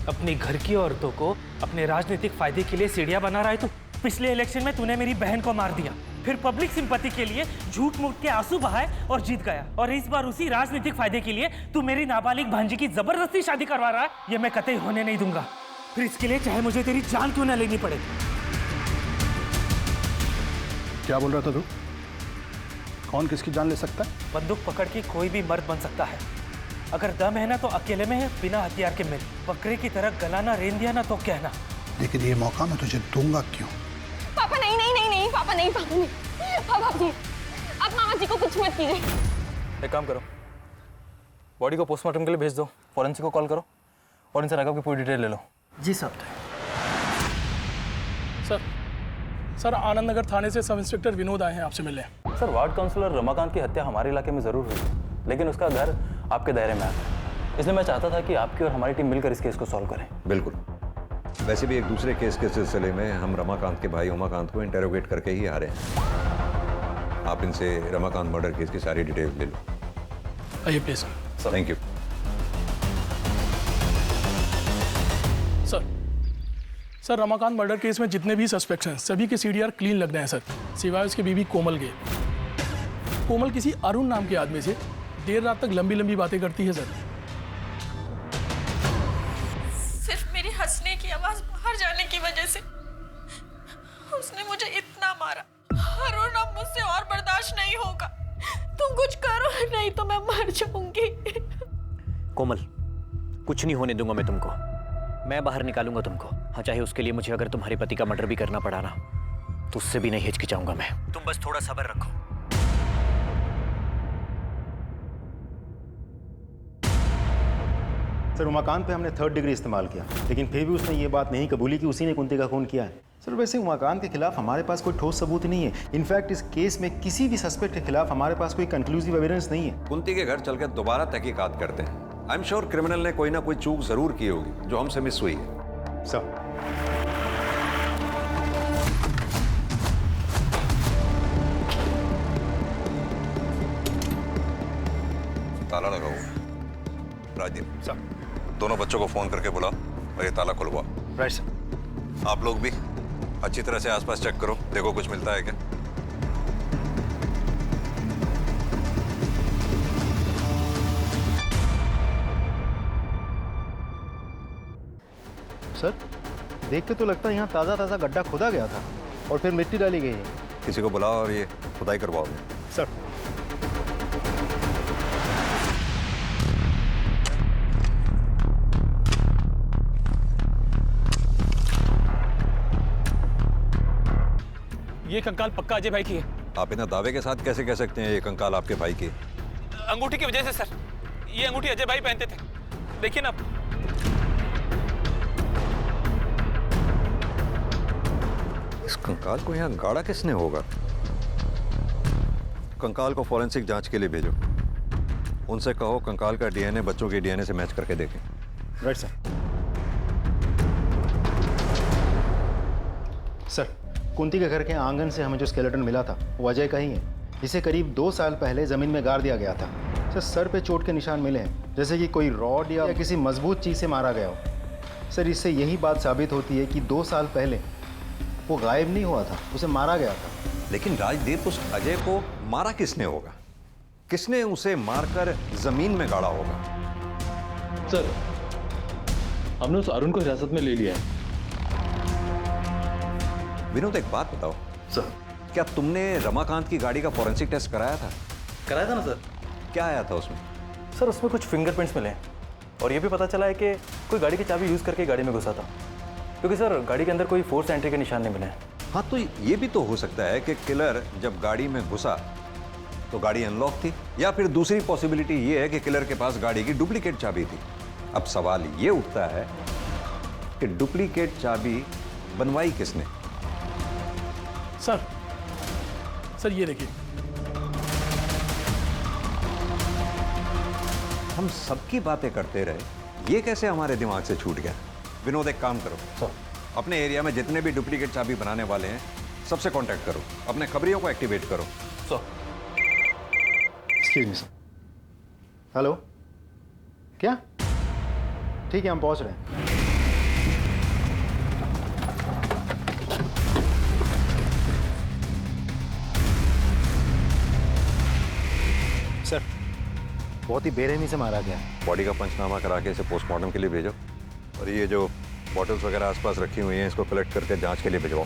अपने घर की औरतों को अपने राजनीतिक फायदे के लिए सीढ़ियां बना रहा है तू। पिछले इलेक्शन में तूने मेरी बहन को मार दिया, फिर पब्लिक सिंपैथी के लिए झूठ मूठ के आंसू बहाए और जीत गया, और इस बार उसी राजनीतिक फायदे के लिए तू मेरी नाबालिग भांजी की जबरदस्ती शादी करवा रहा है। ये मैं कतई होने नहीं दूंगा, फिर इसके लिए चाहे मुझे तेरी जान क्यों ना लेनी पड़े। क्या बोल रहा था तू? कौन किसकी जान ले सकता है? बंदूक पकड़ के कोई भी मर्द बन सकता है, अगर दम है ना तो अकेले में है, बिना हथियार के मिल। बकरे की तरह गला ना रेन दिया ना तो कहना। लेकिन ये मौका मैं तुझे दूंगा क्यों? पापा नहीं नहीं नहीं नहीं, पापा नहीं, पापा नहीं, पापा जी, आप मामा जी को कुछ मत कीजिए। एक काम करो, बॉडी को पोस्टमार्टम के लिए भेज दो, फॉरेंसिक को कॉल करो और इनसे राघव की पूरी डिटेल ले लो। जी साहब। सर आनंद नगर थाने से सब इंस्पेक्टर विनोद आए हैं आपसे मिलने। सर, वार्ड काउंसलर रमाकांत की हत्या हमारे इलाके में जरूर हुई, लेकिन उसका घर आपके दायरे में आता है, इसलिए मैं चाहता था कि आपकी और हमारी टीम मिलकर इस केस को सॉल्व करें। बिल्कुल, वैसे भी एक दूसरे केस के सिलसिले में हम रमाकांत के भाई उमाकांत को इंटेरोगेट करके ही आ रहे हैं। आप इनसे रमाकांत मर्डर केस की सारी डिटेल ले लो। आइए please. Thank you sir. Sir, Ramakant murder case में जितने भी सस्पेक्ट्स हैं सभी के सीडीआर क्लीन लग रहे हैं सर, सिवाय उसके बीवी कोमल के। कोमल किसी अरुण नाम के आदमी से देर रात तक लंबी लंबी बातें करती है सर। सिर्फ मेरी हंसने की आवाज बाहर जाने की वजह से उसने मुझे इतना मारा। अरुण, अब मुझसे और बर्दाश्त नहीं होगा। तुम कुछ करो, नहीं तो मैं मर जाऊंगी। कोमल, कुछ नहीं होने दूंगा मैं तुमको। मैं बाहर निकालूंगा तुमको। हाँ, चाहे उसके लिए मुझे अगर तुम्हारे पति का मर्डर भी करना पड़ा ना, तो उससे भी नहीं हिचकिचाऊंगा मैं। तुम बस थोड़ा सब्र रखो। सर, उमाकांत पे हमने 3rd डिग्री इस्तेमाल किया, लेकिन फिर भी उसने ये बात नहीं कबूली कि उसी ने कुंती का खून किया है। सर, वैसे उमाकांत के खिलाफ हमारे पास कोई ठोस सबूत नहीं है। इनफैक्ट इस केस में किसी भी सस्पेक्ट के खिलाफ हमारे पास कोई कंक्लूसिव एविडेंस नहीं है। कुंती के घर चलकर दोबारा तहकीकात करते हैं। आई एम श्योर क्रिमिनल ने कोई ना कोई चूक जरूर की होगी जो हमसे मिस हुई है। सर, ताला लगाओ। राजीव सर, दोनों बच्चों को फोन करके बुलाओ और ये ताला खुलवाओ। Right sir. आप लोग भी अच्छी तरह से आसपास चेक करो, देखो कुछ मिलता है क्या। सर, देख के तो लगता है यहाँ ताज़ा ताज़ा गड्ढा खोदा गया था और फिर मिट्टी डाली गई है। किसी को बुलाओ और ये खुदाई करवाओ। सर। ये कंकाल पक्का अजय भाई की है। आप इतना दावे के साथ कैसे कह सकते हैं ये कंकाल आपके भाई की? अंगूठी की वजह से सर। ये अंगूठी अजय भाई पहनते थे, देखिए ना। इस कंकाल को यहाँ गाड़ा किसने होगा? कंकाल को फॉरेंसिक जांच के लिए भेजो। उनसे कहो कंकाल का डीएनए बच्चों के डीएनए से मैच करके देखें। Right sir. सर, कुंती के घर के आंगन से हमें जो स्केलेटन मिला था वो अजय का ही है। इसे करीब 2 साल पहले जमीन में गाड़ दिया गया था। सर पे चोट के निशान मिले हैं, जैसे कि कोई रॉड या किसी मजबूत चीज से मारा गया हो। सर, इससे यही बात साबित होती है कि 2 साल पहले वो गायब नहीं हुआ था, उसे मारा गया था। लेकिन राजदीप, उस अजय को मारा किसने होगा? किसने उसे मारकर जमीन में गाड़ा होगा? सर, हमने उस अरुण को हिरासत में ले लिया है। विनोद, एक बात बताओ सर, क्या तुमने रमाकांत की गाड़ी का फॉरेंसिक टेस्ट कराया था? कराया था ना सर। क्या आया था उसमें? सर, उसमें कुछ फिंगरप्रिंट्स मिले हैं और ये भी पता चला है कि कोई गाड़ी की चाबी यूज़ करके गाड़ी में घुसा था, क्योंकि सर गाड़ी के अंदर कोई फोर्स एंट्री के निशान नहीं मिले हैं। हाँ, तो ये भी तो हो सकता है कि किलर जब गाड़ी में घुसा तो गाड़ी अनलॉक थी, या फिर दूसरी पॉसिबिलिटी ये है कि किलर के पास गाड़ी की डुप्लीकेट चाबी थी। अब सवाल ये उठता है कि डुप्लीकेट चाबी बनवाई किसने? सर ये देखिए। हम सबकी बातें करते रहे, ये कैसे हमारे दिमाग से छूट गया? विनोद, एक काम करो सर, अपने एरिया में जितने भी डुप्लीकेट चाबी बनाने वाले हैं सबसे कांटेक्ट करो, अपने खबरियों को एक्टिवेट करो। Sir. Excuse me sir. Hello, क्या? ठीक है, हम पहुंच रहे हैं। सर, बहुत ही बेरहमी से मारा गया। बॉडी का पंचनामा करा के इसे पोस्टमार्टम के लिए भेजो, और ये जो बॉटल्स वगैरह आसपास रखी हुई हैं इसको कलेक्ट करके जांच के लिए भिजवाओ।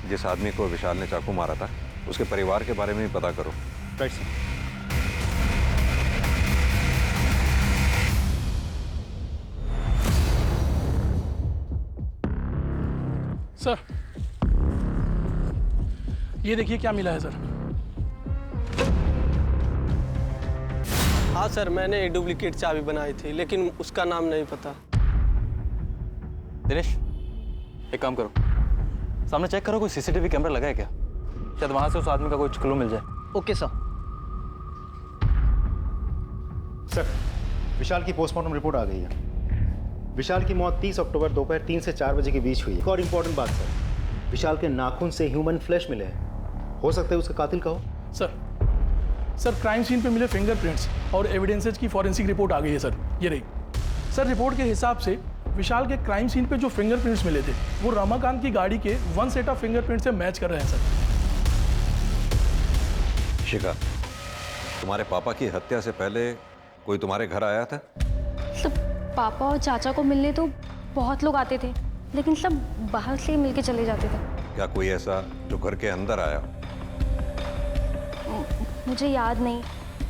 जिस आदमी को विशाल ने चाकू मारा था उसके परिवार के बारे में भी पता करो। Right sir. सर, ये देखिए क्या मिला है सर। हाँ सर, मैंने डुप्लीकेट चाबी बनाई थी, लेकिन उसका नाम नहीं पता। दिनेश, एक काम करो, सामने चेक करो कोई सीसीटीवी कैमरा लगा है क्या, शायद वहां से उस आदमी का कोई क्लू मिल जाए। Okay sir. सर, विशाल की पोस्टमार्टम रिपोर्ट आ गई है। विशाल की मौत 30 अक्टूबर दोपहर 3 से 4 बजे के बीच हुई है। एक और इम्पोर्टेंट बात सर, विशाल के नाखून से ह्यूमन फ्लैश मिले हैं। हो सकता है उसका कातिल का हो। सर क्राइम सीन पे मिले फिंगरप्रिंट्स और एविडेंसेज की फॉरेंसिक रिपोर्ट आ गई है सर, ये रही। सर रिपोर्ट के हिसाब से विशाल के क्राइम सीन पे जो फिंगरप्रिंट्स मिले थे वो रमाकांत की गाड़ी के 1 सेट ऑफ फिंगरप्रिंट से मैच कर रहे हैं सर। शिखा, तुम्हारे पापा की हत्या से पहले कोई तुम्हारे घर आया था? सब पापा और चाचा को मिलने तो बहुत लोग आते थे, लेकिन सब बाहर से मिलके चले जाते थे। क्या कोई ऐसा जो घर के अंदर आया? मुझे याद नहीं।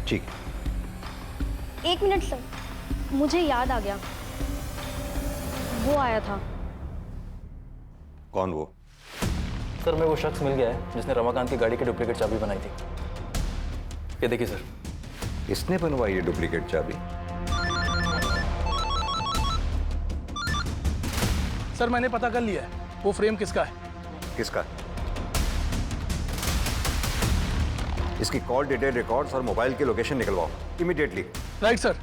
ठीक। 1 मिनट सर, मुझे याद आ गया, वो आया था। कौन वो? सर मैं वो शख्स मिल गया है जिसने रमाकांत की गाड़ी की डुप्लीकेट चाबी बनाई थी। ये देखिए सर। इसने बनवाई ये डुप्लीकेट चाबी? सर मैंने पता कर लिया है वो फ्रेम किसका है। किसका? इसकी कॉल डिटेल रिकॉर्ड्स और मोबाइल की लोकेशन निकलवाओ इमीडिएटली। Right sir.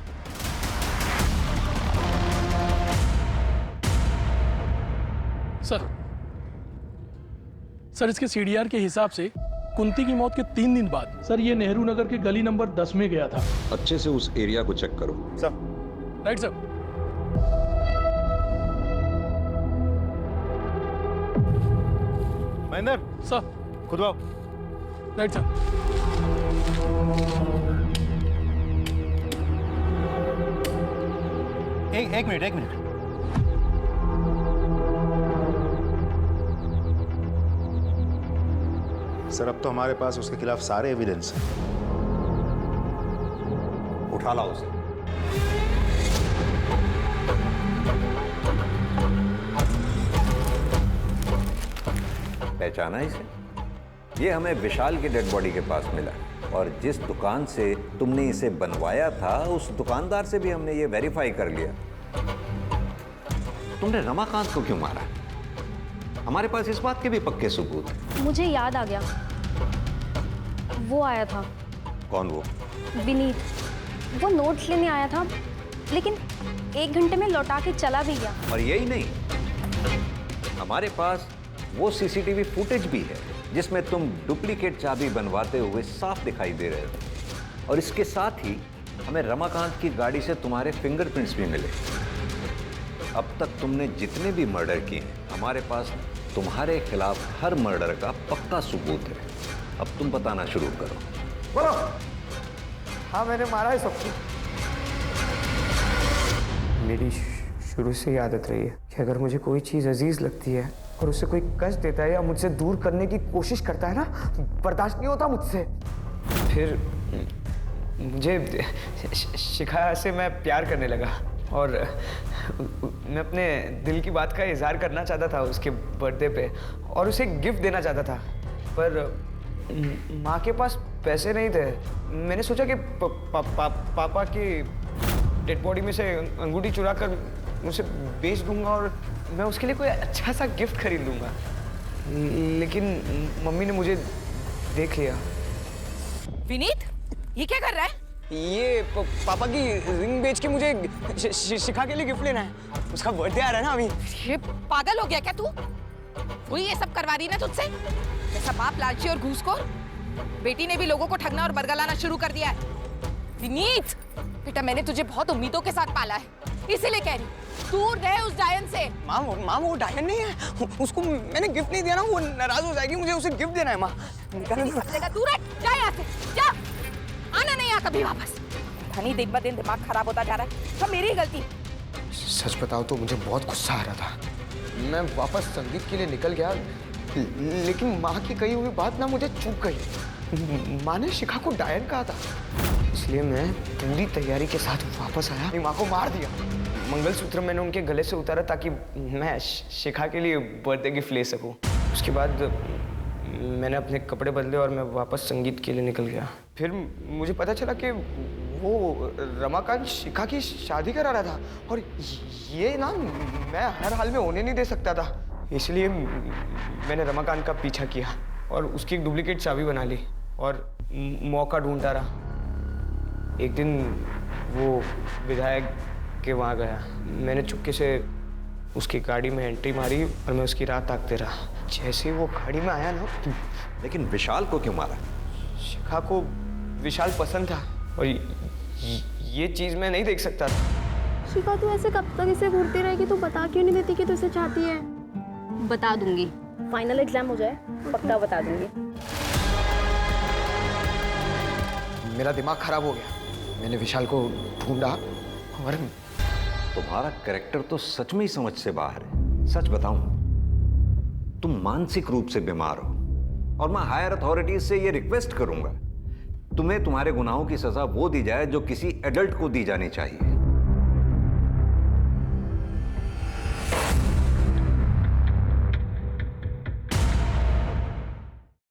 सर इसके सीडीआर के हिसाब से कुंती की मौत के 3 दिन बाद सर ये नेहरू नगर के गली नंबर 10 में गया था। अच्छे से उस एरिया को चेक करो। Sir. Right sir. Mahendra sir. खुद आओ। Right sir. एक मिनट। सर अब तो हमारे पास उसके खिलाफ सारे एविडेंस हैं। उठा लाओ उसे। पहचाना इसे? ये हमें विशाल की डेड बॉडी के पास मिला और जिस दुकान से तुमने इसे बनवाया था उस दुकानदार से भी हमने ये वेरीफाई कर लिया। तुमने रमाकांत को क्यों मारा? हमारे पास इस बात के भी पक्के सबूत हैं। मुझे याद आ गया, वो आया था। कौन वो? विनीत। वो नोट्स लेने आया था, लेकिन 1 घंटे में लौटा के चला भी गया। और यही नहीं, हमारे पास वो सीसीटीवी फुटेज भी है जिसमें तुम डुप्लीकेट चाबी बनवाते हुए साफ दिखाई दे रहे हो। और इसके साथ ही हमें रमाकांत की गाड़ी से तुम्हारे फिंगरप्रिंट्स भी मिले। अब तक तुमने जितने भी मर्डर किए हैं हमारे पास तुम्हारे खिलाफ हर मर्डर का पक्का सबूत है। अब तुम बताना शुरू करो। बोलो। हाँ मैंने मारा है सबको। मेरी शुरू से ही आदत रही है कि अगर मुझे कोई चीज़ अजीज लगती है और उसे कोई कष्ट देता है या मुझसे दूर करने की कोशिश करता है ना, बर्दाश्त नहीं होता मुझसे। फिर मुझे शिखा से मैं प्यार करने लगा और मैं अपने दिल की बात का इजहार करना चाहता था उसके बर्थडे पे और उसे गिफ्ट देना चाहता था, पर माँ के पास पैसे नहीं थे। मैंने सोचा कि पापा की डेड बॉडी में से अंगूठी चुरा कर उसे बेच दूंगा और मैं उसके लिए कोई अच्छा सा गिफ्ट खरीद लूंगा, लेकिन मम्मी ने मुझे देख लिया। विनीत, ये क्या कर रहा है? ये पापा की रिंग बेच के मुझे शिखा के लिए गिफ्ट लेना है। उसका बर्थडे आ रहा है ना अभी। ये पागल हो गया क्या तू? वही ये सब करवा रही ना तुझसे? जैसा बाप लालची और घूसखोर, बेटी ने भी लोगों को ठगना और बरगलाना शुरू कर दिया है। विनीत, बेटा मैंने तुझे बहुत उम्मीदों के साथ पाला है, इसीलिए कह रही दूर रहे उस डायन से। माँ वो डायन नहीं है, उसको मैंने गिफ्ट नहीं दिया ना, वो नाराज हो जाएगी। मुझे उसे गिफ्ट देना है माँ। दूर हट, जा यहाँ से, जा। आना नहीं यहाँ कभी वापस। धनी दिन ब दिन दिमाग खराब होता जा रहा है, सब मेरी गलती। सच बताओ तो मुझे बहुत गुस्सा आ रहा था। मैं वापस संगीत के लिए निकल गया, लेकिन माँ की कही हुई बात ना मुझे चुप गई। माँ ने शिखा को डायन कहा था, इसलिए मैं पूरी तैयारी के साथ वापस आया। माँ को मार दिया। मंगलसूत्र मैंने उनके गले से उतारा ताकि मैं शिखा के लिए बर्थडे गिफ्ट ले सकूं। उसके बाद मैंने अपने कपड़े बदले और मैं वापस संगीत के लिए निकल गया। फिर मुझे पता चला कि वो रमाकांत शिखा की शादी करा रहा था और ये ना मैं हर हाल में होने नहीं दे सकता था। इसलिए मैंने रमाकांत का पीछा किया और उसकी एक डुप्लीकेट चाबी बना ली और मौका ढूंढता रहा। एक दिन वो विधायक के वहाँ गया। मैंने चुपके से उसकी गाड़ी में एंट्री मारी और मैं उसकी राह ताकते रहा। जैसे ही वो गाड़ी में आया ना। लेकिन विशाल को क्यों मारा? शिखा को विशाल पसंद था और ये चीज़ मैं नहीं देख सकता था। शिखा तू ऐसे कब तक इसे घूरती रहेगी? तू बता क्यों नहीं देती कि तू इसे चाहती है? बता दूंगी, फाइनल एग्जाम हो जाए पक्का बता दूंगी। मेरा दिमाग खराब हो गया। मैंने विशाल को ढूंढा और तुम्हारा कैरेक्टर तो सच में ही समझ से बाहर है। सच बताऊं, तुम मानसिक रूप से बीमार हो और मैं हायर अथॉरिटीज से ये रिक्वेस्ट करूंगा तुम्हें तुम्हारे गुनाहों की सजा वो दी जाए जो किसी एडल्ट को दी जानी चाहिए।